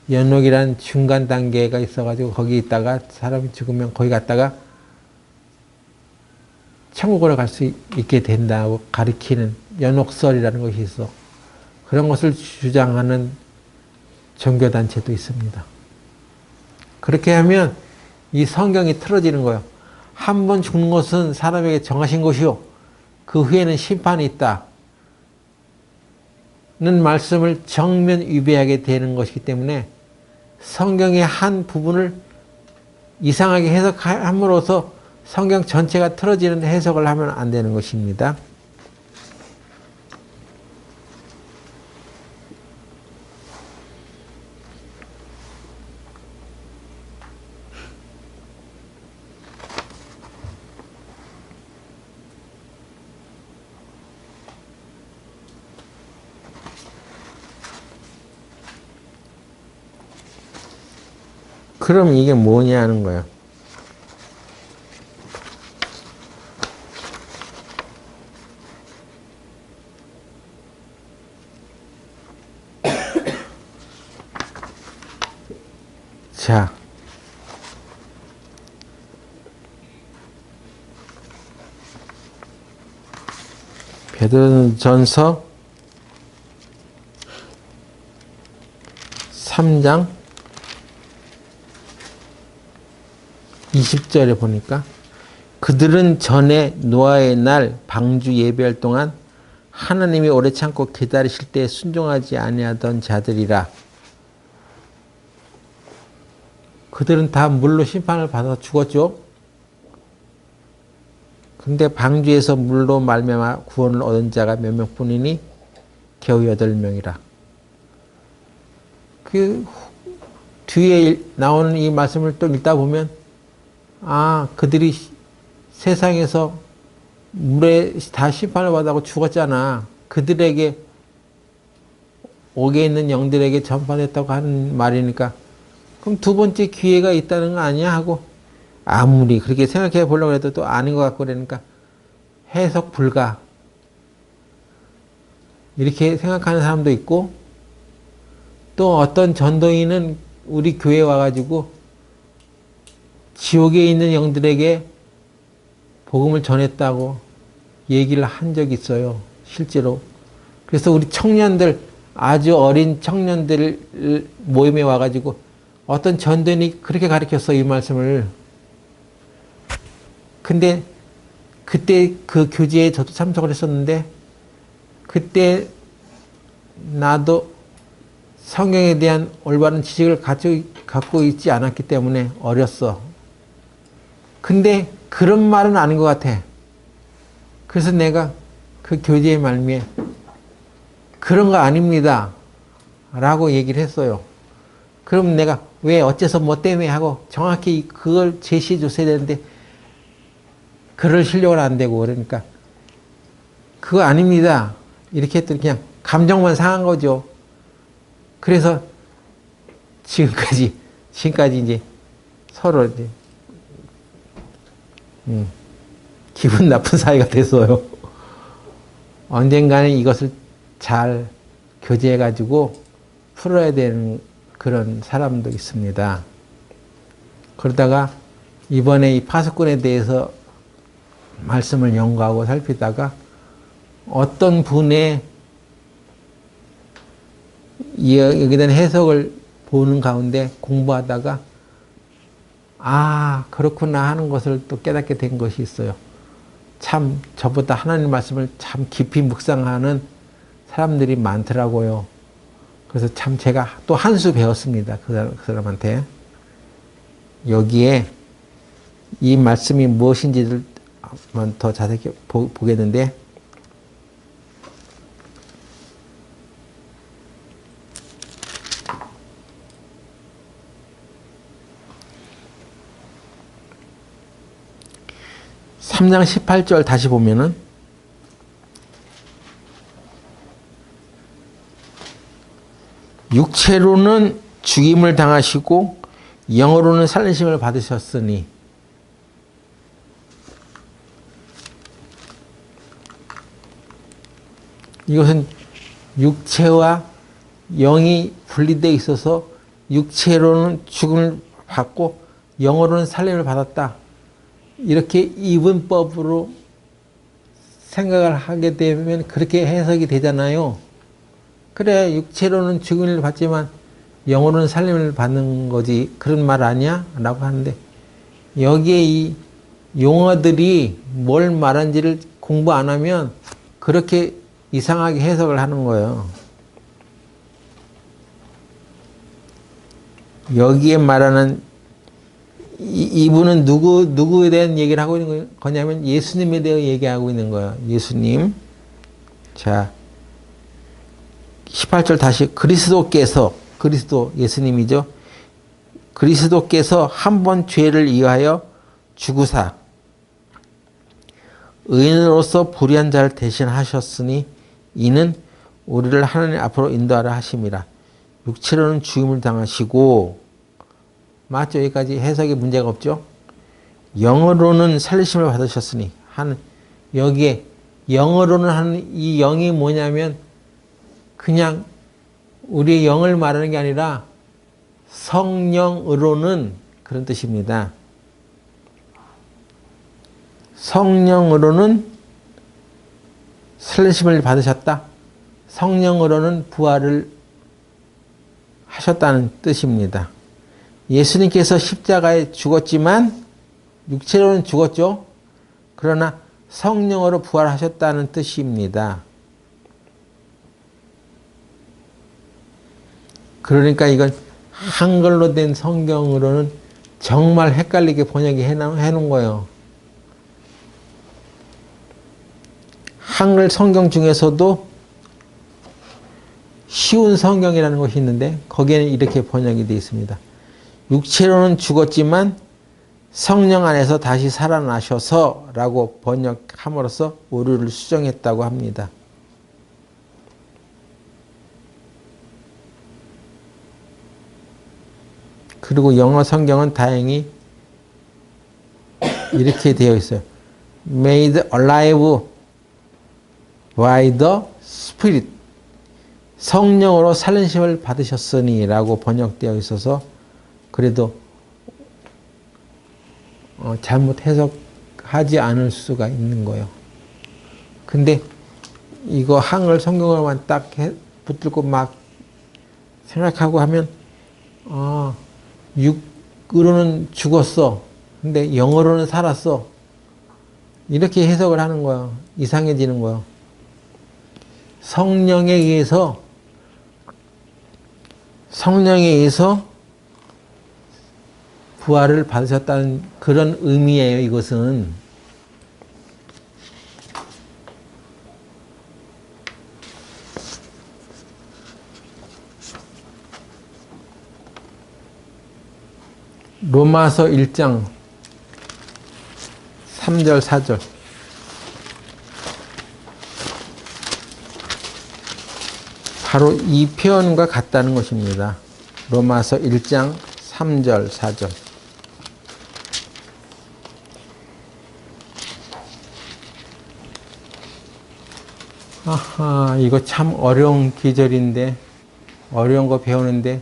연옥이라는 중간 단계가 있어가지고 거기 있다가 사람이 죽으면 거기 갔다가 천국으로 갈 수 있게 된다고 가리키는 연옥설이라는 것이 있어. 그런 것을 주장하는 종교단체도 있습니다. 그렇게 하면 이 성경이 틀어지는 거예요. 한 번 죽는 것은 사람에게 정하신 것이요. 그 후에는 심판이 있다. 는 말씀을 정면 위배하게 되는 것이기 때문에 성경의 한 부분을 이상하게 해석함으로써 성경 전체가 틀어지는 해석을 하면 안 되는 것입니다. 그럼 이게 뭐냐 하는 거예요. 자, 베드로전서 3장 20절에 보니까 그들은 전에 노아의 날 방주 예배할 동안 하나님이 오래 참고 기다리실 때 순종하지 아니하던 자들이라. 그들은 다 물로 심판을 받아 죽었죠. 근데 방주에서 물로 말미암아 구원을 얻은 자가 몇 명뿐이니 겨우 8명이라. 그 뒤에 나오는 이 말씀을 또 읽다 보면 그들이 세상에서 물에 다 심판을 받아고 죽었잖아. 그들에게 옥에 있는 영들에게 전파됐다고 하는 말이니까 그럼 두 번째 기회가 있다는 거 아니야? 하고 아무리 그렇게 생각해 보려고 해도 또 아닌 것 같고 그러니까 해석 불가 이렇게 생각하는 사람도 있고 또 어떤 전도인은 우리 교회에 와가지고 지옥에 있는 영들에게 복음을 전했다고 얘기를 한 적이 있어요. 실제로. 그래서 우리 청년들, 아주 어린 청년들 모임에 와가지고 어떤 전도인이 그렇게 가르쳤어, 이 말씀을. 근데 그때 그 교제에 저도 참석을 했었는데 그때 나도 성경에 대한 올바른 지식을 갖고 있지 않았기 때문에 어렸어. 근데 그런 말은 아닌 것 같아. 그래서 내가 그 교제의 말미에 그런 거 아닙니다 라고 얘기를 했어요. 그럼 내가 왜 어째서 뭐 때문에 하고 정확히 그걸 제시해 줬어야 되는데 그럴 실력은 안 되고 그러니까 그거 아닙니다 이렇게 했더니 그냥 감정만 상한 거죠. 그래서 지금까지 이제 서로 이제 기분 나쁜 사이가 됐어요. 언젠가는 이것을 잘 교제해가지고 풀어야 되는 그런 사람도 있습니다. 그러다가 이번에 이 파수꾼에 대해서 말씀을 연구하고 살피다가 어떤 분의 여기에 대한 해석을 보는 가운데 공부하다가 아 그렇구나 하는 것을 또 깨닫게 된 것이 있어요. 참 저보다 하나님 말씀을 참 깊이 묵상하는 사람들이 많더라고요. 그래서 참 제가 또 한 수 배웠습니다. 그 사람한테. 여기에 이 말씀이 무엇인지를 한번 더 자세히 보겠는데 삼 장 18절 다시 보면은 육체로는 죽임을 당하시고 영으로는 살리심을 받으셨으니 이것은 육체와 영이 분리되어 있어서 육체로는 죽음을 받고 영으로는 살림을 받았다. 이렇게 이분법으로 생각을 하게 되면 그렇게 해석이 되잖아요. 그래 육체로는 죽음을 받지만 영으로는 살림을 받는 거지 그런 말 아니야? 라고 하는데 여기에 이 용어들이 뭘 말하는지를 공부 안 하면 그렇게 이상하게 해석을 하는 거예요. 여기에 말하는 이분은 누구에 대한 얘기를 하고 있는 거냐면 예수님에 대해 얘기하고 있는 거예요. 예수님. 자, 18절 다시 그리스도 예수님이죠. 그리스도께서 한 번 죄를 위하여 죽으사 의인으로서 불의한 자를 대신하셨으니 이는 우리를 하나님 앞으로 인도하려 하심이라. 육체로는 죽임을 당하시고 맞죠? 여기까지 해석에 문제가 없죠? 영으로는 살리심을 받으셨으니 하는 여기에 영으로는 하는 이 영이 뭐냐면 그냥 우리의 영을 말하는 게 아니라 성령으로는 그런 뜻입니다. 성령으로는 살리심을 받으셨다. 성령으로는 부활을 하셨다는 뜻입니다. 예수님께서 십자가에 죽었지만 육체로는 죽었죠. 그러나 성령으로 부활하셨다는 뜻입니다. 그러니까 이건 한글로 된 성경으로는 정말 헷갈리게 번역이 해놓은 거예요. 한글 성경 중에서도 쉬운 성경이라는 것이 있는데 거기에는 이렇게 번역이 되어 있습니다. 육체로는 죽었지만 성령 안에서 다시 살아나셔서 라고 번역함으로써 오류를 수정했다고 합니다. 그리고 영어 성경은 다행히 이렇게 되어 있어요. Made alive by the Spirit. 성령으로 살리심을 받으셨으니 라고 번역되어 있어서 그래도 잘못 해석하지 않을 수가 있는 거예요. 근데 이거 한글 성경으로만 딱 붙들고 막 생각하고 하면 육으로는 죽었어. 근데 영어로는 살았어. 이렇게 해석을 하는 거야. 이상해지는 거야. 성령에 의해서 부활을 받으셨다는 그런 의미예요. 이것은. 로마서 1장 3절 4절 바로 이 표현과 같다는 것입니다. 로마서 1장 3절, 4절. 아하, 이거 참 어려운 기절인데, 어려운 거 배우는데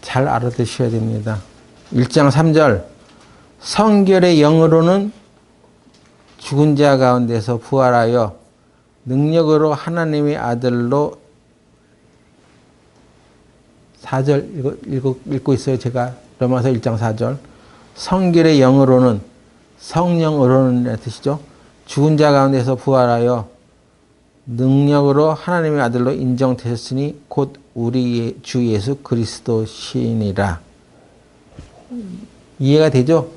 잘 알아두셔야 됩니다. 1장 3절. 성결의 영으로는 죽은 자 가운데서 부활하여 능력으로 하나님의 아들로 4절 읽고 있어요. 제가 로마서 1장 4절. 성결의 영으로는, 성령으로는 뜻이죠. 죽은 자 가운데서 부활하여 능력으로 하나님의 아들로 인정되셨으니 곧 우리 주 예수 그리스도시니라. 이해가 되죠?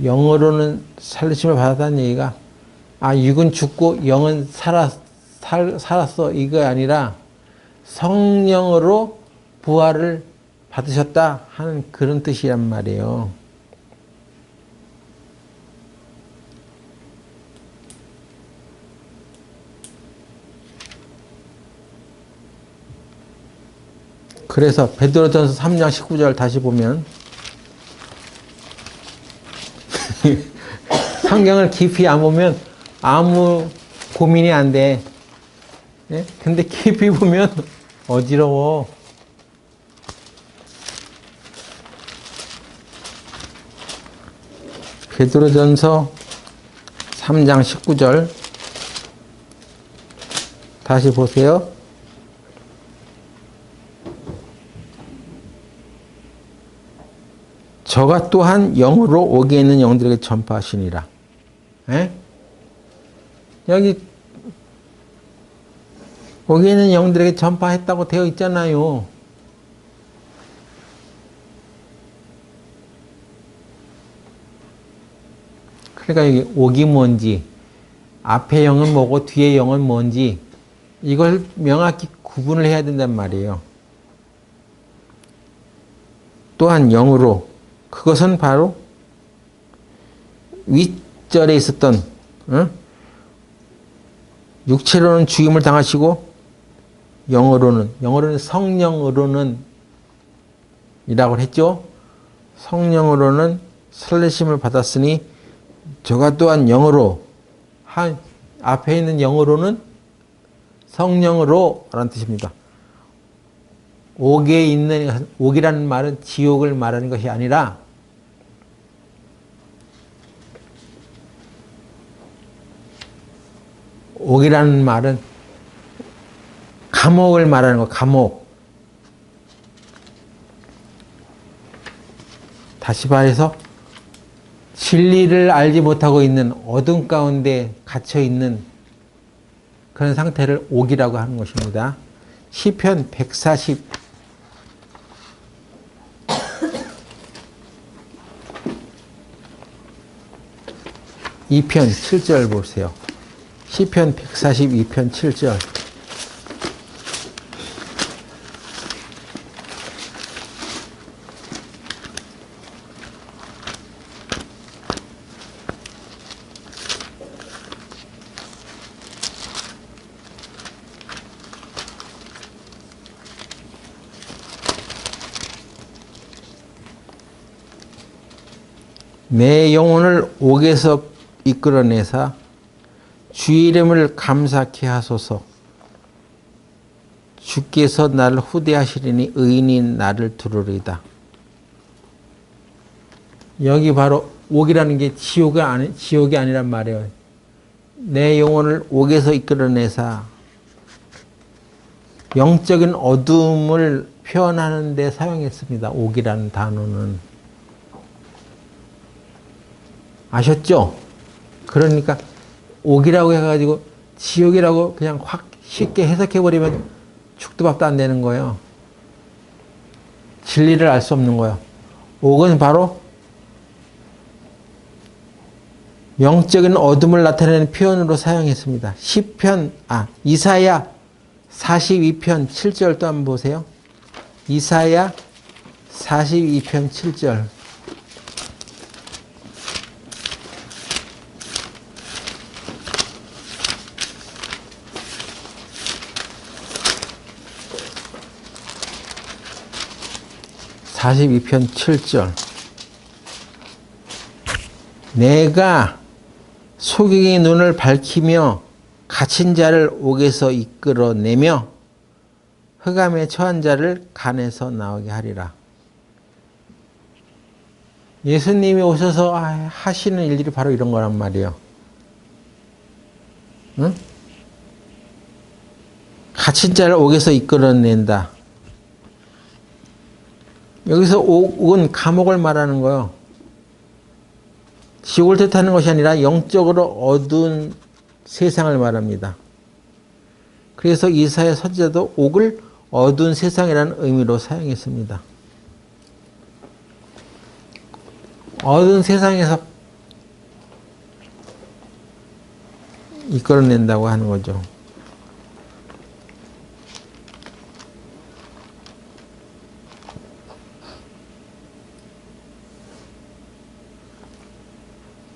영으로는 살리심을 받았다는 얘기가, 육은 죽고 영은 살았어 이거 아니라 성령으로 부활을 받으셨다 하는 그런 뜻이란 말이에요. 그래서 베드로전서 3장 19절 다시 보면 성경을 깊이 안 보면 아무 고민이 안 돼. 예? 근데 깊이 보면 어지러워. 베드로전서 3장 19절 다시 보세요. 저가 또한 영으로 옥에 있는 영들에게 전파하시니라. 에? 여기 옥에 있는 영들에게 전파했다고 되어 있잖아요. 그러니까 여기 옥이 뭔지, 앞에 영은 뭐고 뒤에 영은 뭔지 이걸 명확히 구분을 해야 된단 말이에요. 또한 영으로, 그것은 바로 윗절에 있었던 육체로는 죽임을 당하시고 영으로는 성령으로는 이라고 했죠. 성령으로는 살리심을 받았으니 저가 또한 영으로, 앞에 있는 영으로는 성령으로 라는 뜻입니다. 옥에 있는, 옥이라는 말은 지옥을 말하는 것이 아니라 옥이라는 말은 감옥을 말하는 거, 감옥. 다시 말해서 진리를 알지 못하고 있는 어둠 가운데 갇혀 있는 그런 상태를 옥이라고 하는 것입니다. 시편 142편 7절 보세요. 시편 142편 7절. 내 영혼을 옥에서 이끌어내사 주의 이름을 감사케 하소서. 주께서 나를 후대하시리니 의인이 나를 두루리다. 여기 바로 옥이라는 게 지옥이 아니란 말이에요. 내 영혼을 옥에서 이끌어내사, 영적인 어둠을 표현하는 데 사용했습니다. 옥이라는 단어는. 아셨죠? 그러니까 옥이라고 해가지고 지옥이라고 그냥 확 쉽게 해석해버리면 죽도 밥도 안 되는 거예요. 진리를 알 수 없는 거예요. 옥은 바로 영적인 어둠을 나타내는 표현으로 사용했습니다. 이사야 42편 7절 또 한번 보세요. 이사야 42편 7절. 42편 7절. 내가 소경의 눈을 밝히며 갇힌 자를 옥에서 이끌어내며 흑암에 처한 자를 간에서 나오게 하리라. 예수님이 오셔서 하시는 일들이 바로 이런 거란 말이에요. 응? 갇힌 자를 옥에서 이끌어낸다. 여기서 옥은 감옥을 말하는 거예요. 지옥을 뜻하는 것이 아니라 영적으로 어두운 세상을 말합니다. 그래서 이사야 선지자도 옥을 어두운 세상이라는 의미로 사용했습니다. 어두운 세상에서 이끌어낸다고 하는 거죠.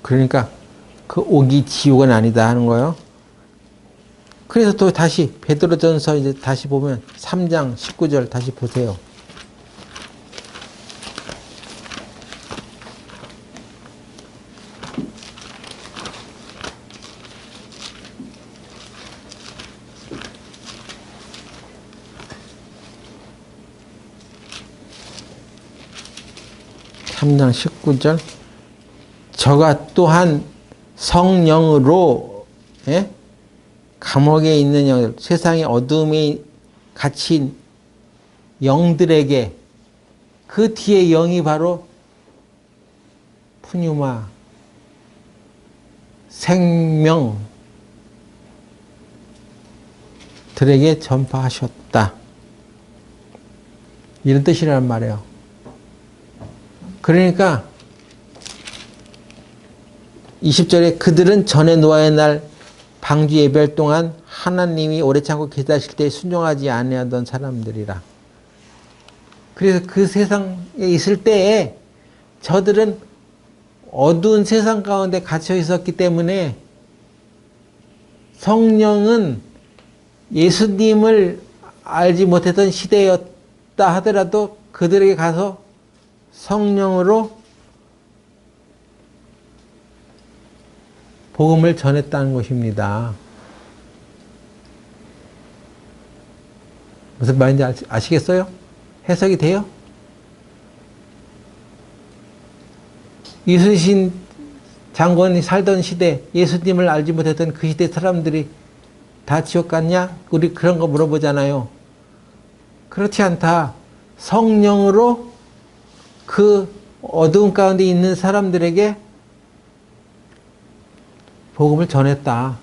그러니까 그 옥이 지옥은 아니다 하는 거예요. 그래서 또 다시 베드로전서 이제 다시 보면 3장 19절 다시 보세요. (3장 19절) 저가 또한 성령으로 감옥에 있는 영들, 세상의 어둠에 갇힌 영들에게, 그 뒤에 영이 바로 푸뉴마, 생명 들에게 전파하셨다. 이런 뜻이란 말이에요. 그러니까 20절에 그들은 전에 노아의 날 방주 예배할 동안 하나님이 오래 참고 계시다실 때 순종하지 아니하던 사람들이라. 그래서 그 세상에 있을 때에 저들은 어두운 세상 가운데 갇혀 있었기 때문에 성령은 예수님을 알지 못했던 시대였다 하더라도 그들에게 가서 성령으로 복음을 전했다는 것입니다. 무슨 말인지 아시겠어요? 해석이 돼요? 이순신 장군이 살던 시대, 예수님을 알지 못했던 그 시대 사람들이 다 지옥 갔냐? 우리 그런 거 물어보잖아요. 그렇지 않다. 성령으로 그 어두운 가운데 있는 사람들에게 복음을 전했다.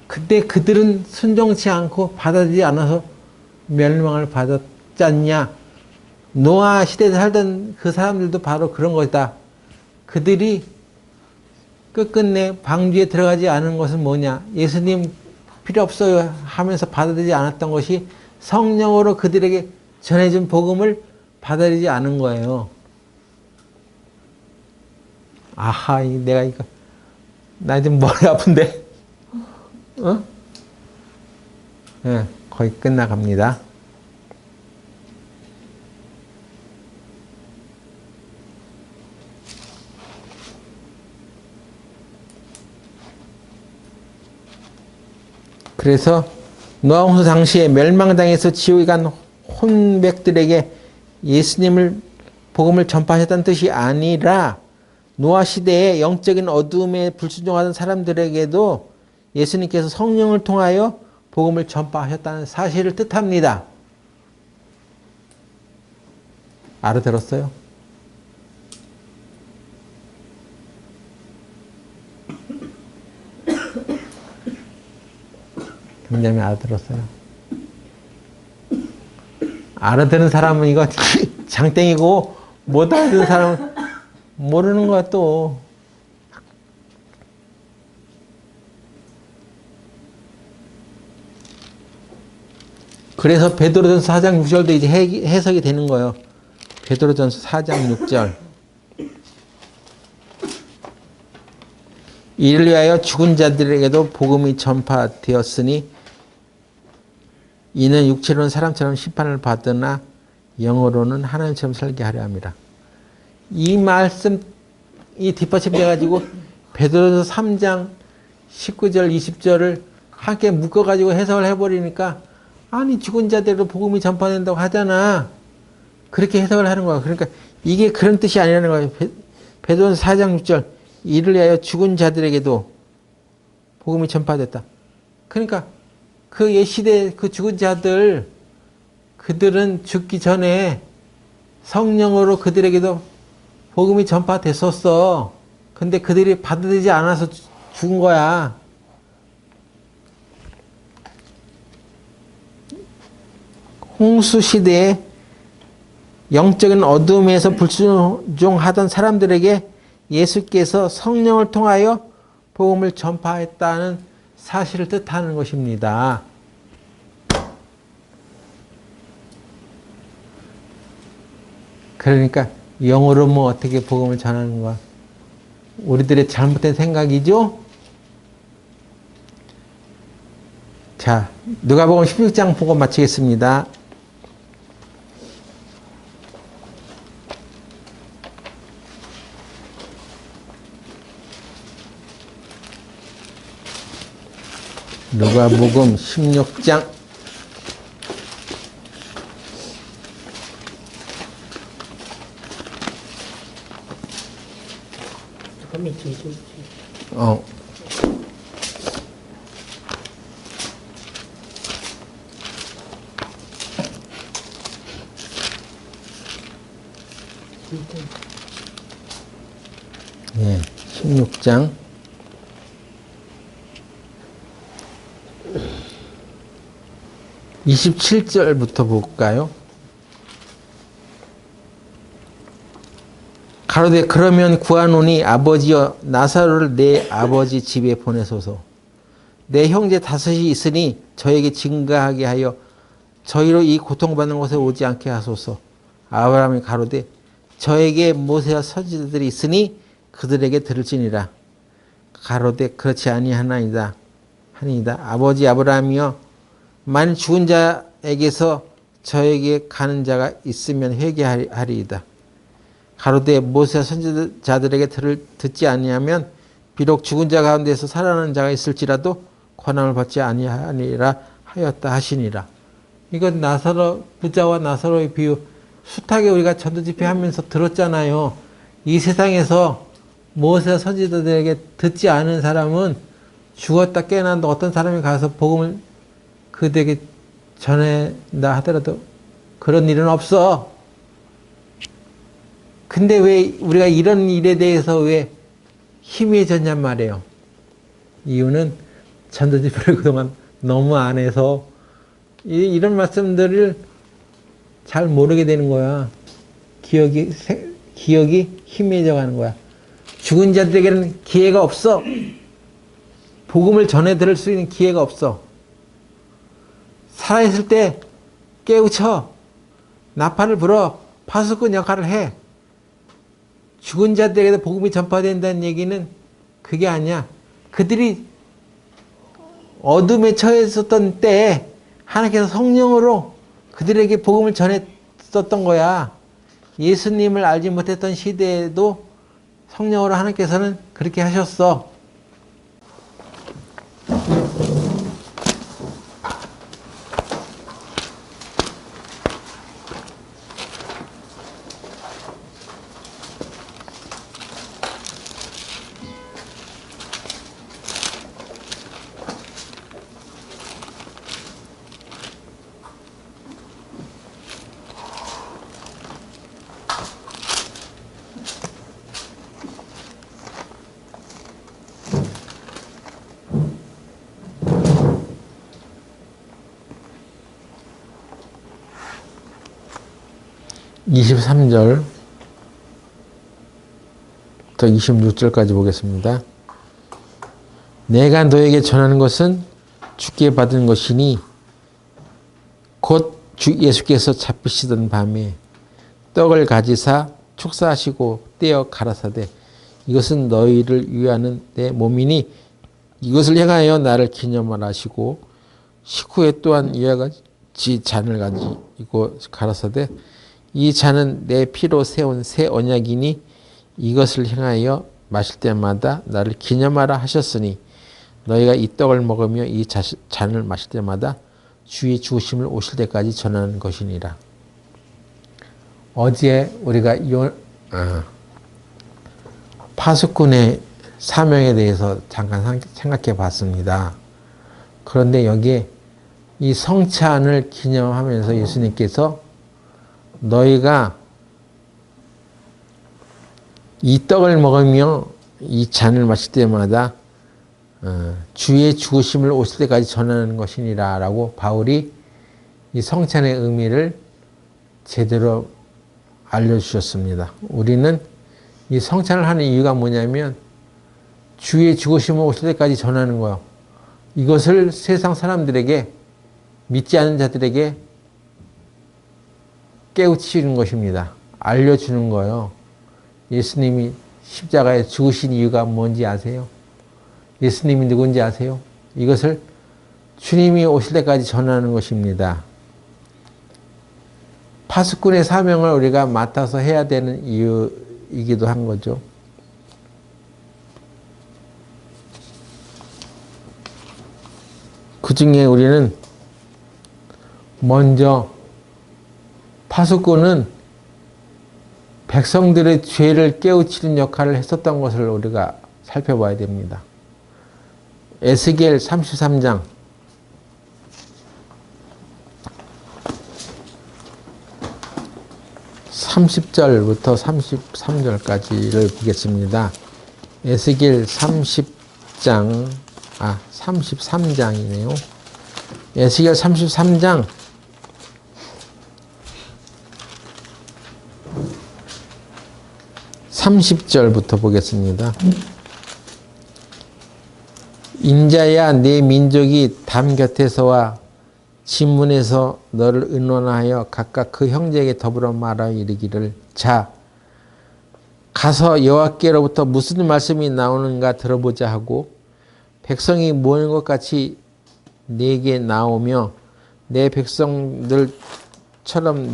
근데 그들은 순종치 않고 받아들이지 않아서 멸망을 받았지 않냐. 노아 시대에 살던 그 사람들도 바로 그런 것이다. 그들이 끝끝내 방주에 들어가지 않은 것은 뭐냐. 예수님 필요 없어요 하면서 받아들이지 않았던 것이 성령으로 그들에게 전해준 복음을 받아들이지 않은 거예요. 아하, 내가 이거 나 지금 머리 아픈데? 어? 네, 거의 끝나갑니다. 그래서 노아홍수 당시에 멸망당해서 지옥에 간 혼백들에게 예수님을 복음을 전파하셨다는 뜻이 아니라 노아 시대에 영적인 어두움에 불순종하던 사람들에게도 예수님께서 성령을 통하여 복음을 전파하셨다는 사실을 뜻합니다. 알아들었어요? 굉장히 알아들었어요. 알아듣는 사람은 이거 장땡이고 못 알아듣는 사람은 모르는 거야 또. 그래서 베드로전서 4장 6절도 이제 해석이 되는 거예요. 베드로전서 4장 6절. 이를 위하여 죽은 자들에게도 복음이 전파되었으니 이는 육체로는 사람처럼 심판을 받으나 영으로는 하나님처럼 살게 하려 함이라. 이 말씀이 뒷받침돼가지고 베드로서 3장 19절 20절을 함께 묶어가지고 해석을 해버리니까 아니 죽은 자대로 복음이 전파된다고 하잖아. 그렇게 해석을 하는 거야. 그러니까 이게 그런 뜻이 아니라는 거예요. 베드로서 4장 6절 이를 위하여 죽은 자들에게도 복음이 전파됐다. 그러니까 그 옛시대 그 죽은 자들 그들은 죽기 전에 성령으로 그들에게도 복음이 전파됐었어. 근데 그들이 받아들이지 않아서 죽은 거야. 홍수 시대에 영적인 어둠에서 불순종하던 사람들에게 예수께서 성령을 통하여 복음을 전파했다는 사실을 뜻하는 것입니다. 그러니까 영어로 뭐 어떻게 복음을 전하는 거야? 우리들의 잘못된 생각이죠? 자, 누가복음 16장 보고 마치겠습니다. 누가복음 16장 16장 27절부터 볼까요? 가로되 그러면 구하노니 아버지여 나사로를 내 아버지 집에 보내소서. 내 형제 다섯이 있으니 저에게 증거하게 하여 저희로 이 고통받는 곳에 오지 않게 하소서. 아브라함이 가로되 저에게 모세와 선지자들이 있으니 그들에게 들을지니라. 가로되 그렇지 아니하나이다 하니이다. 아버지 아브라함이여 만일 죽은 자에게서 저에게 가는 자가 있으면 회개하리이다. 가로되 모세와 선지자들에게 듣지 아니하면 비록 죽은 자 가운데서 살아나는 자가 있을지라도 권함을 받지 아니하니라 하였다 하시니라. 이건 나사로 부자와 나사로의 비유 숱하게 우리가 전도집회하면서 들었잖아요. 이 세상에서 모세와 선지자들에게 듣지 않은 사람은 죽었다 깨어난다 어떤 사람이 가서 복음을 그들에게 전한다 하더라도 그런 일은 없어. 근데 왜 우리가 이런 일에 대해서 왜 희미해졌냔 말이에요. 이유는 전도집회를 그동안 너무 안 해서 이런 말씀들을 잘 모르게 되는 거야. 기억이 희미해져 가는 거야. 죽은 자들에게는 기회가 없어. 복음을 전해 들을 수 있는 기회가 없어. 살아있을 때 깨우쳐. 나팔을 불어. 파수꾼 역할을 해. 죽은 자들에게도 복음이 전파된다는 얘기는 그게 아니야. 그들이 어둠에 처해 있었던 때에 하나님께서 성령으로 그들에게 복음을 전했었던 거야. 예수님을 알지 못했던 시대에도 성령으로 하나님께서는 그렇게 하셨어. (23절) 또 26절까지 보겠습니다. 내가 너에게 전하는 것은 주께 받은 것이니 곧 주 예수께서 잡히시던 밤에 떡을 가지사 축사하시고 떼어 가라사대 이것은 너희를 위하는 내 몸이니 이것을 행하여 나를 기념하라 하시고 식후에 또한 이와 같이 잔을 가지고 가라사대 이 잔은 내 피로 세운 새 언약이니 이것을 향하여 마실 때마다 나를 기념하라 하셨으니 너희가 이 떡을 먹으며 이 잔을 마실 때마다 주의 죽으심을 오실 때까지 전하는 것이니라. 어제 우리가 파수꾼의 사명에 대해서 잠깐 생각해 봤습니다. 그런데 여기에 이 성찬을 기념하면서 예수님께서 너희가 이 떡을 먹으며 이 잔을 마실 때마다 주의 죽으심을 오실 때까지 전하는 것이니라 라고 바울이 이 성찬의 의미를 제대로 알려주셨습니다. 우리는 이 성찬을 하는 이유가 뭐냐면 주의 죽으심을 오실 때까지 전하는 거예요. 이것을 세상 사람들에게, 믿지 않는 자들에게 깨우치는 것입니다. 알려주는 거예요. 예수님이 십자가에 죽으신 이유가 뭔지 아세요? 예수님이 누군지 아세요? 이것을 주님이 오실 때까지 전하는 것입니다. 파수꾼의 사명을 우리가 맡아서 해야 되는 이유이기도 한 거죠. 그 중에 우리는 먼저 파수꾼은 백성들의 죄를 깨우치는 역할을 했었던 것을 우리가 살펴봐야 됩니다. 에스겔 33장 30절부터 33절까지를 보겠습니다. 에스겔 33장이네요. 에스겔 33장 30절부터 보겠습니다. 인자야 내 민족이 담 곁에서와 진문에서 너를 의논하여 각각 그 형제에게 더불어 말하여 이르기를 자 가서 여호와께로부터 무슨 말씀이 나오는가 들어보자 하고 백성이 모이는 것 같이 네게 나오며 내 백성들처럼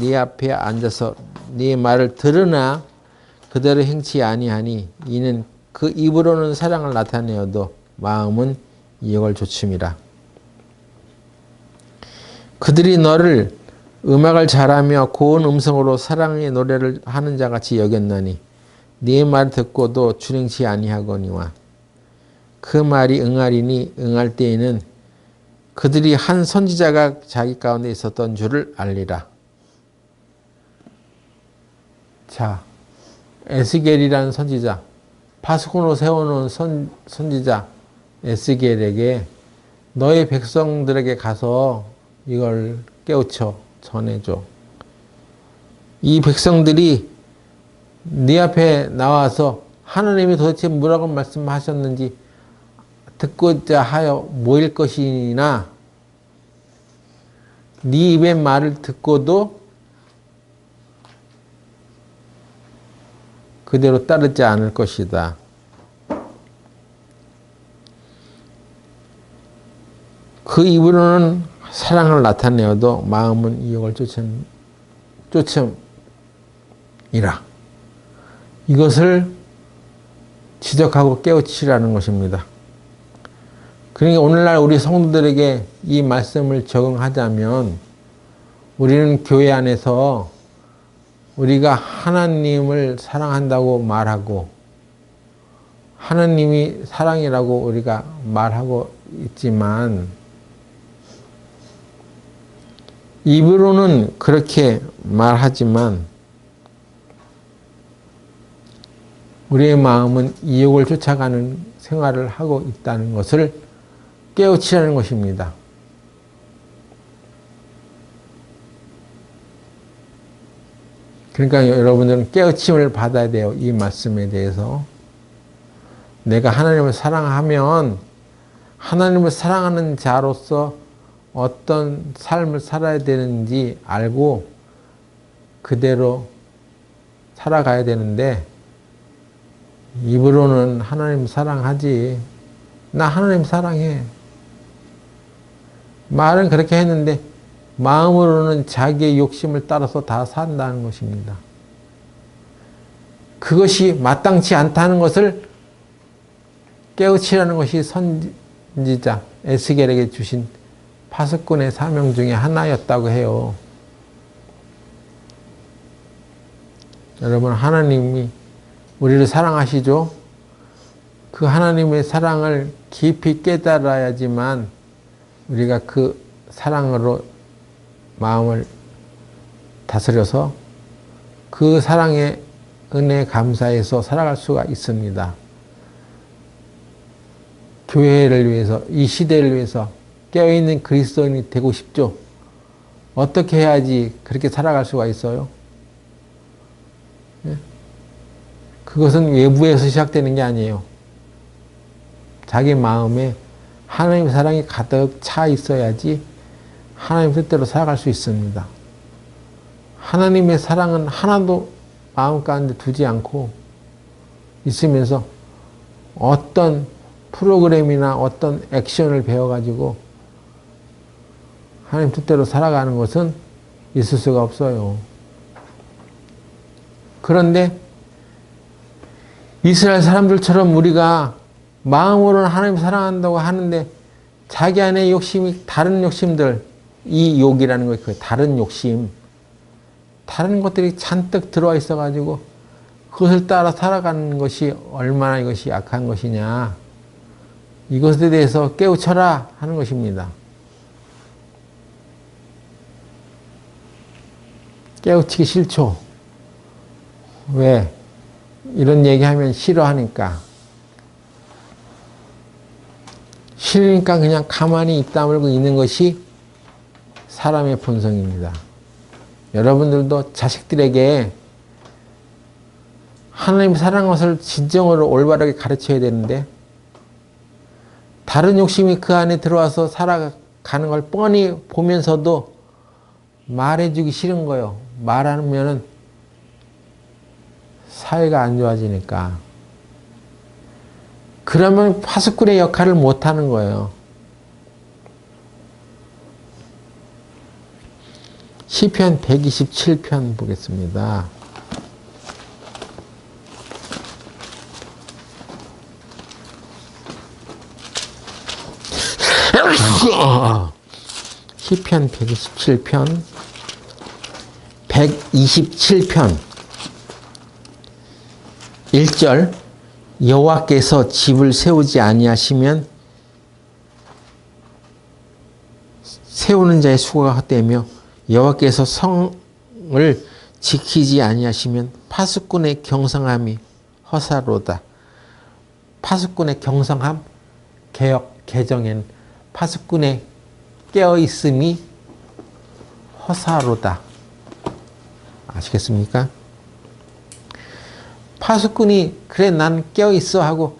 네 앞에 앉아서 네 말을 들으나 그대로 행치 아니하니 이는 그 입으로는 사랑을 나타내어도 마음은 이역을 조춤이라. 그들이 너를 음악을 잘하며 고운 음성으로 사랑의 노래를 하는 자같이 여겼나니 네 말 듣고도 준행치 아니하거니와 그 말이 응하리니 응할 때에는 그들이 한 선지자가 자기 가운데 있었던 줄을 알리라. 자, 에스겔이라는 선지자, 파수꾼으로 세워놓은 선지자 에스겔에게 너의 백성들에게 가서 이걸 깨우쳐 전해줘. 이 백성들이 네 앞에 나와서 하나님이 도대체 뭐라고 말씀하셨는지 듣고자 하여 모일 것이나 네 입의 말을 듣고도 그대로 따르지 않을 것이다. 그 입으로는 사랑을 나타내어도 마음은 이역을 쫓음이라. 이것을 지적하고 깨우치라는 것입니다. 그러니까 오늘날 우리 성도들에게 이 말씀을 적용하자면 우리는 교회 안에서 우리가 하나님을 사랑한다고 말하고 하나님이 사랑이라고 우리가 말하고 있지만 입으로는 그렇게 말하지만 우리의 마음은 이욕을 쫓아가는 생활을 하고 있다는 것을 깨우치라는 것입니다. 그러니까 여러분들은 깨우침을 받아야 돼요. 이 말씀에 대해서. 내가 하나님을 사랑하면 하나님을 사랑하는 자로서 어떤 삶을 살아야 되는지 알고 그대로 살아가야 되는데 입으로는 하나님 사랑하지. 나 하나님 사랑해. 말은 그렇게 했는데 마음으로는 자기의 욕심을 따라서 다 산다는 것입니다. 그것이 마땅치 않다는 것을 깨우치라는 것이 선지자 에스겔에게 주신 파수꾼의 사명 중에 하나였다고 해요. 여러분, 하나님이 우리를 사랑하시죠? 그 하나님의 사랑을 깊이 깨달아야지만 우리가 그 사랑으로 마음을 다스려서 그 사랑의 은혜 감사해서 살아갈 수가 있습니다. 교회를 위해서, 이 시대를 위해서 깨어있는 그리스도인이 되고 싶죠? 어떻게 해야지 그렇게 살아갈 수가 있어요? 그것은 외부에서 시작되는 게 아니에요. 자기 마음에 하나님의 사랑이 가득 차 있어야지 하나님 뜻대로 살아갈 수 있습니다. 하나님의 사랑은 하나도 마음 가운데 두지 않고 있으면서 어떤 프로그램이나 어떤 액션을 배워가지고 하나님 뜻대로 살아가는 것은 있을 수가 없어요. 그런데 이스라엘 사람들처럼 우리가 마음으로는 하나님 사랑한다고 하는데 자기 안에 욕심이, 다른 욕심들, 이 욕이라는 거, 그 다른 욕심, 다른 것들이 잔뜩 들어와 있어가지고 그것을 따라 살아가는 것이 얼마나 이것이 악한 것이냐, 이것에 대해서 깨우쳐라 하는 것입니다. 깨우치기 싫죠. 왜? 이런 얘기하면 싫어하니까. 싫으니까 그냥 가만히 입 다물고 있는 것이 사람의 본성입니다. 여러분들도 자식들에게 하나님 사랑하는 것을 진정으로 올바르게 가르쳐야 되는데 다른 욕심이 그 안에 들어와서 살아가는 걸 뻔히 보면서도 말해주기 싫은 거예요. 말하면은 사회가 안 좋아지니까. 그러면 파수꾼의 역할을 못하는 거예요. 시편 127편 보겠습니다. 시편 127편 127편 1절 여호와께서 집을 세우지 아니하시면 세우는 자의 수고가 헛되며 여호와께서 성을 지키지 아니하시면 파수꾼의 경성함이 허사로다. 파수꾼의 경성함, 개역 개정엔 파수꾼의 깨어있음이 허사로다. 아시겠습니까? 파수꾼이 그래 난 깨어있어 하고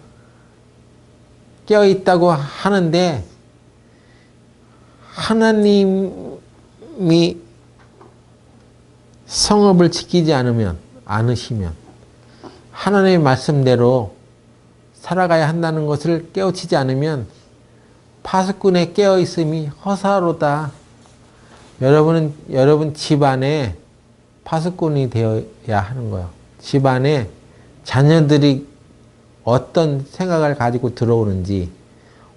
깨어있다고 하는데 하나님이 성읍을 지키지 않으시면 하나님의 말씀대로 살아가야 한다는 것을 깨우치지 않으면 파수꾼의 깨어있음이 허사로다. 여러분 집안에 파수꾼이 되어야 하는 거예요. 집안에 자녀들이 어떤 생각을 가지고 들어오는지,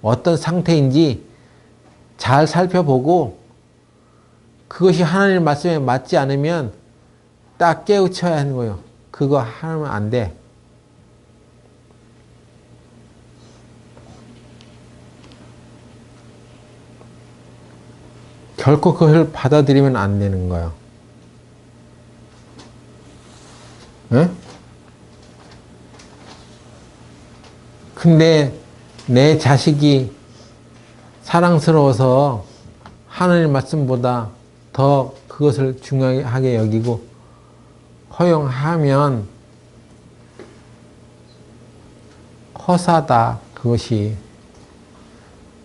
어떤 상태인지 잘 살펴보고 그것이 하나님의 말씀에 맞지 않으면 딱 깨우쳐야 하는 거예요. 그거 하면 안 돼. 결코 그것을 받아들이면 안 되는 거예요. 네? 근데 내 자식이 사랑스러워서 하나님 말씀보다 더 그것을 중요하게 여기고 허용하면 허사다. 그것이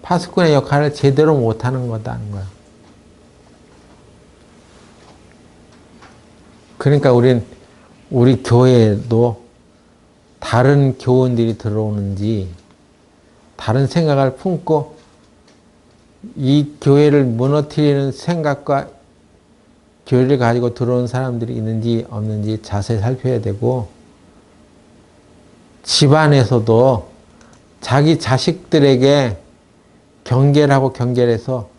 파수꾼의 역할을 제대로 못하는 거다는 거야. 그러니까 우리 교회에도 다른 교원들이 들어오는지 다른 생각을 품고 이 교회를 무너뜨리는 생각과 교회를 가지고 들어온 사람들이 있는지 없는지 자세히 살펴야 되고, 집안에서도 자기 자식들에게 경계를 하고 경계를 해서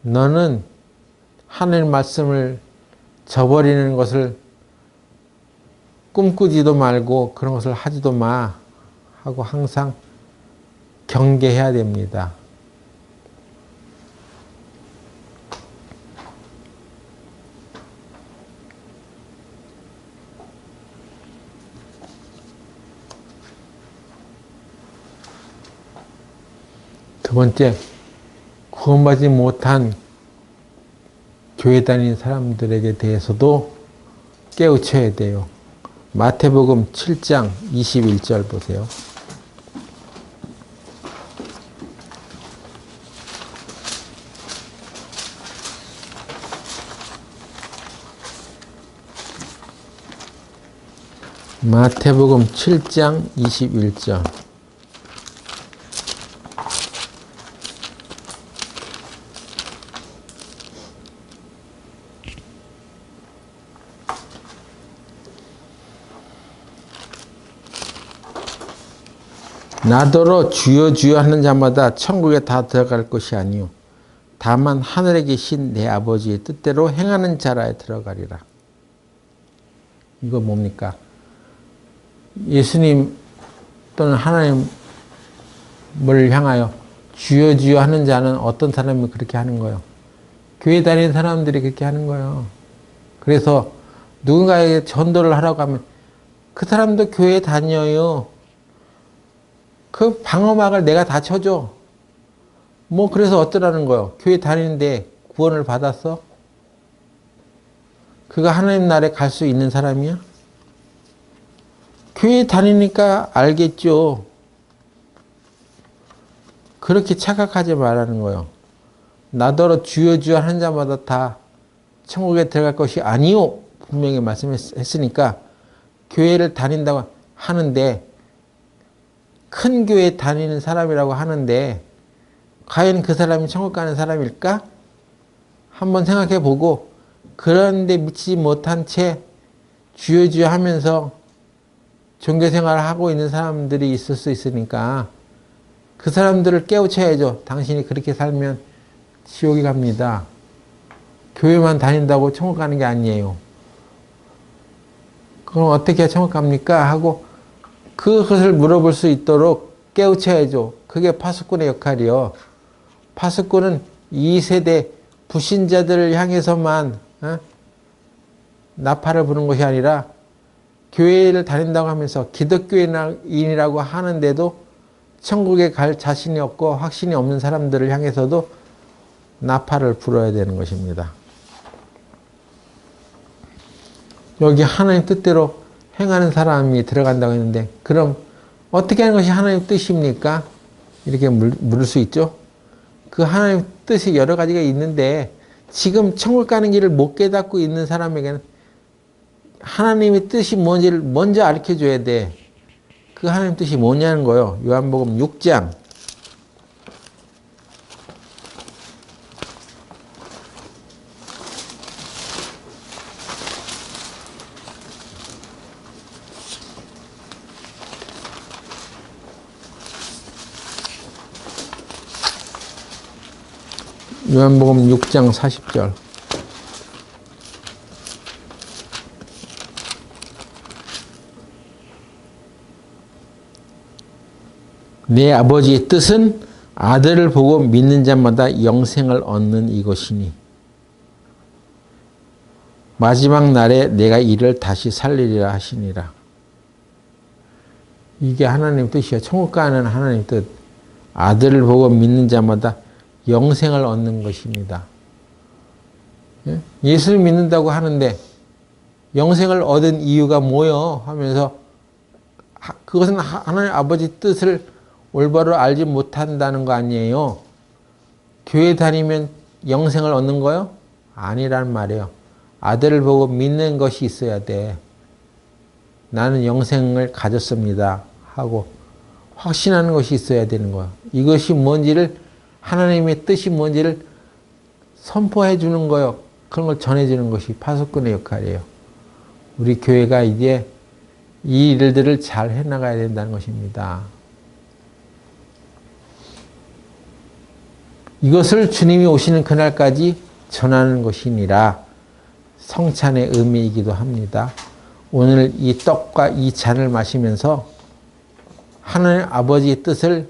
너는 하나님 말씀을 저버리는 것을 꿈꾸지도 말고 그런 것을 하지도 마 하고 항상 경계해야 됩니다. 두 번째, 구원받지 못한 교회 다니는 사람들에게 대해서도 깨우쳐야 돼요. 마태복음 7장 21절 보세요. 마태복음 7장 21절. 나더러 주여 주여 하는 자마다 천국에 다 들어갈 것이 아니요 다만 하늘에 계신 내 아버지의 뜻대로 행하는 자라에 들어가리라. 이거 뭡니까? 예수님 또는 하나님을 향하여 주여 주여 하는 자는 어떤 사람이 그렇게 하는 거예요? 교회 다니는 사람들이 그렇게 하는 거예요. 그래서 누군가에게 전도를 하라고 하면 그 사람도 교회 다녀요. 그 방어막을 내가 다 쳐줘. 뭐 그래서 어쩌라는 거예요? 교회 다니는데 구원을 받았어? 그가 하나님 나라에 갈 수 있는 사람이야? 교회 다니니까 알겠죠. 그렇게 착각하지 말라는 거예요. 나더러 주여 주여 하는 자마다 다 천국에 들어갈 것이 아니요. 분명히 말씀했으니까 교회를 다닌다고 하는데 큰 교회 다니는 사람이라고 하는데 과연 그 사람이 천국 가는 사람일까? 한번 생각해 보고 그런데 미치지 못한 채 주여 주여 하면서 종교생활을 하고 있는 사람들이 있을 수 있으니까 그 사람들을 깨우쳐야죠. 당신이 그렇게 살면 지옥에 갑니다. 교회만 다닌다고 천국 가는 게 아니에요. 그럼 어떻게 해야 천국 갑니까? 하고 그것을 물어볼 수 있도록 깨우쳐야죠. 그게 파수꾼의 역할이요. 파수꾼은 2세대 불신자들을 향해서만 나팔을 부는 것이 아니라 교회를 다닌다고 하면서 기독교인이라고 하는데도 천국에 갈 자신이 없고 확신이 없는 사람들을 향해서도 나팔을 불어야 되는 것입니다. 여기 하나님 뜻대로 행하는 사람이 들어간다고 했는데 그럼 어떻게 하는 것이 하나님 뜻입니까? 이렇게 물을 수 있죠. 그 하나님 뜻이 여러 가지가 있는데 지금 천국 가는 길을 못 깨닫고 있는 사람에게는 하나님의 뜻이 뭔지를 먼저 가르쳐줘야 돼. 그 하나님 뜻이 뭐냐는 거예요. 요한복음 6장. 요한복음 6장 40절. 내 아버지의 뜻은 아들을 보고 믿는 자마다 영생을 얻는 이것이니 마지막 날에 내가 이를 다시 살리리라 하시니라. 이게 하나님 뜻이야. 천국 가는 하나님 뜻. 아들을 보고 믿는 자마다 영생을 얻는 것입니다. 예수를 믿는다고 하는데 영생을 얻은 이유가 뭐요? 하면서 그것은 하나님 아버지 뜻을 올바로 알지 못한다는 거 아니에요. 교회 다니면 영생을 얻는 거요? 아니란 말이에요. 아들을 보고 믿는 것이 있어야 돼. 나는 영생을 가졌습니다 하고 확신하는 것이 있어야 되는 거야. 이것이 뭔지를 하나님의 뜻이 뭔지를 선포해 주는 거요. 그런 걸 전해 주는 것이 파수꾼의 역할이에요. 우리 교회가 이제 이 일들을 잘 해나가야 된다는 것입니다. 이것을 주님이 오시는 그날까지 전하는 것이니라 성찬의 의미이기도 합니다. 오늘 이 떡과 이 잔을 마시면서 하나님 아버지의 뜻을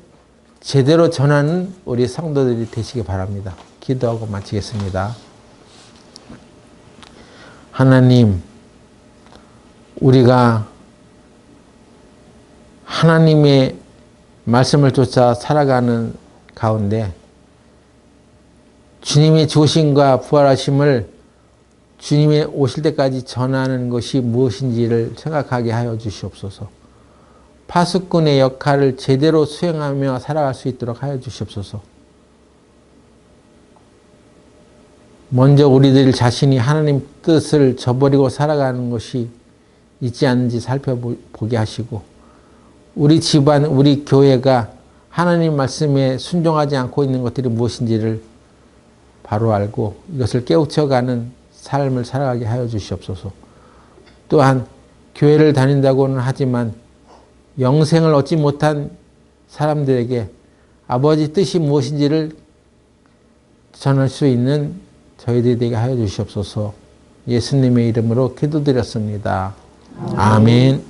제대로 전하는 우리 성도들이 되시기 바랍니다. 기도하고 마치겠습니다. 하나님, 우리가 하나님의 말씀을 쫓아 살아가는 가운데 주님의 죽으심과 부활하심을 주님의 오실 때까지 전하는 것이 무엇인지를 생각하게 하여 주시옵소서. 파수꾼의 역할을 제대로 수행하며 살아갈 수 있도록 하여 주시옵소서. 먼저 우리들 자신이 하나님 뜻을 저버리고 살아가는 것이 있지 않는지 살펴보게 하시고 우리 집안, 우리 교회가 하나님 말씀에 순종하지 않고 있는 것들이 무엇인지를 바로 알고 이것을 깨우쳐가는 삶을 살아가게 하여 주시옵소서. 또한 교회를 다닌다고는 하지만 영생을 얻지 못한 사람들에게 아버지 뜻이 무엇인지를 전할 수 있는 저희들이 되게 하여 주시옵소서. 예수님의 이름으로 기도드렸습니다. 아멘.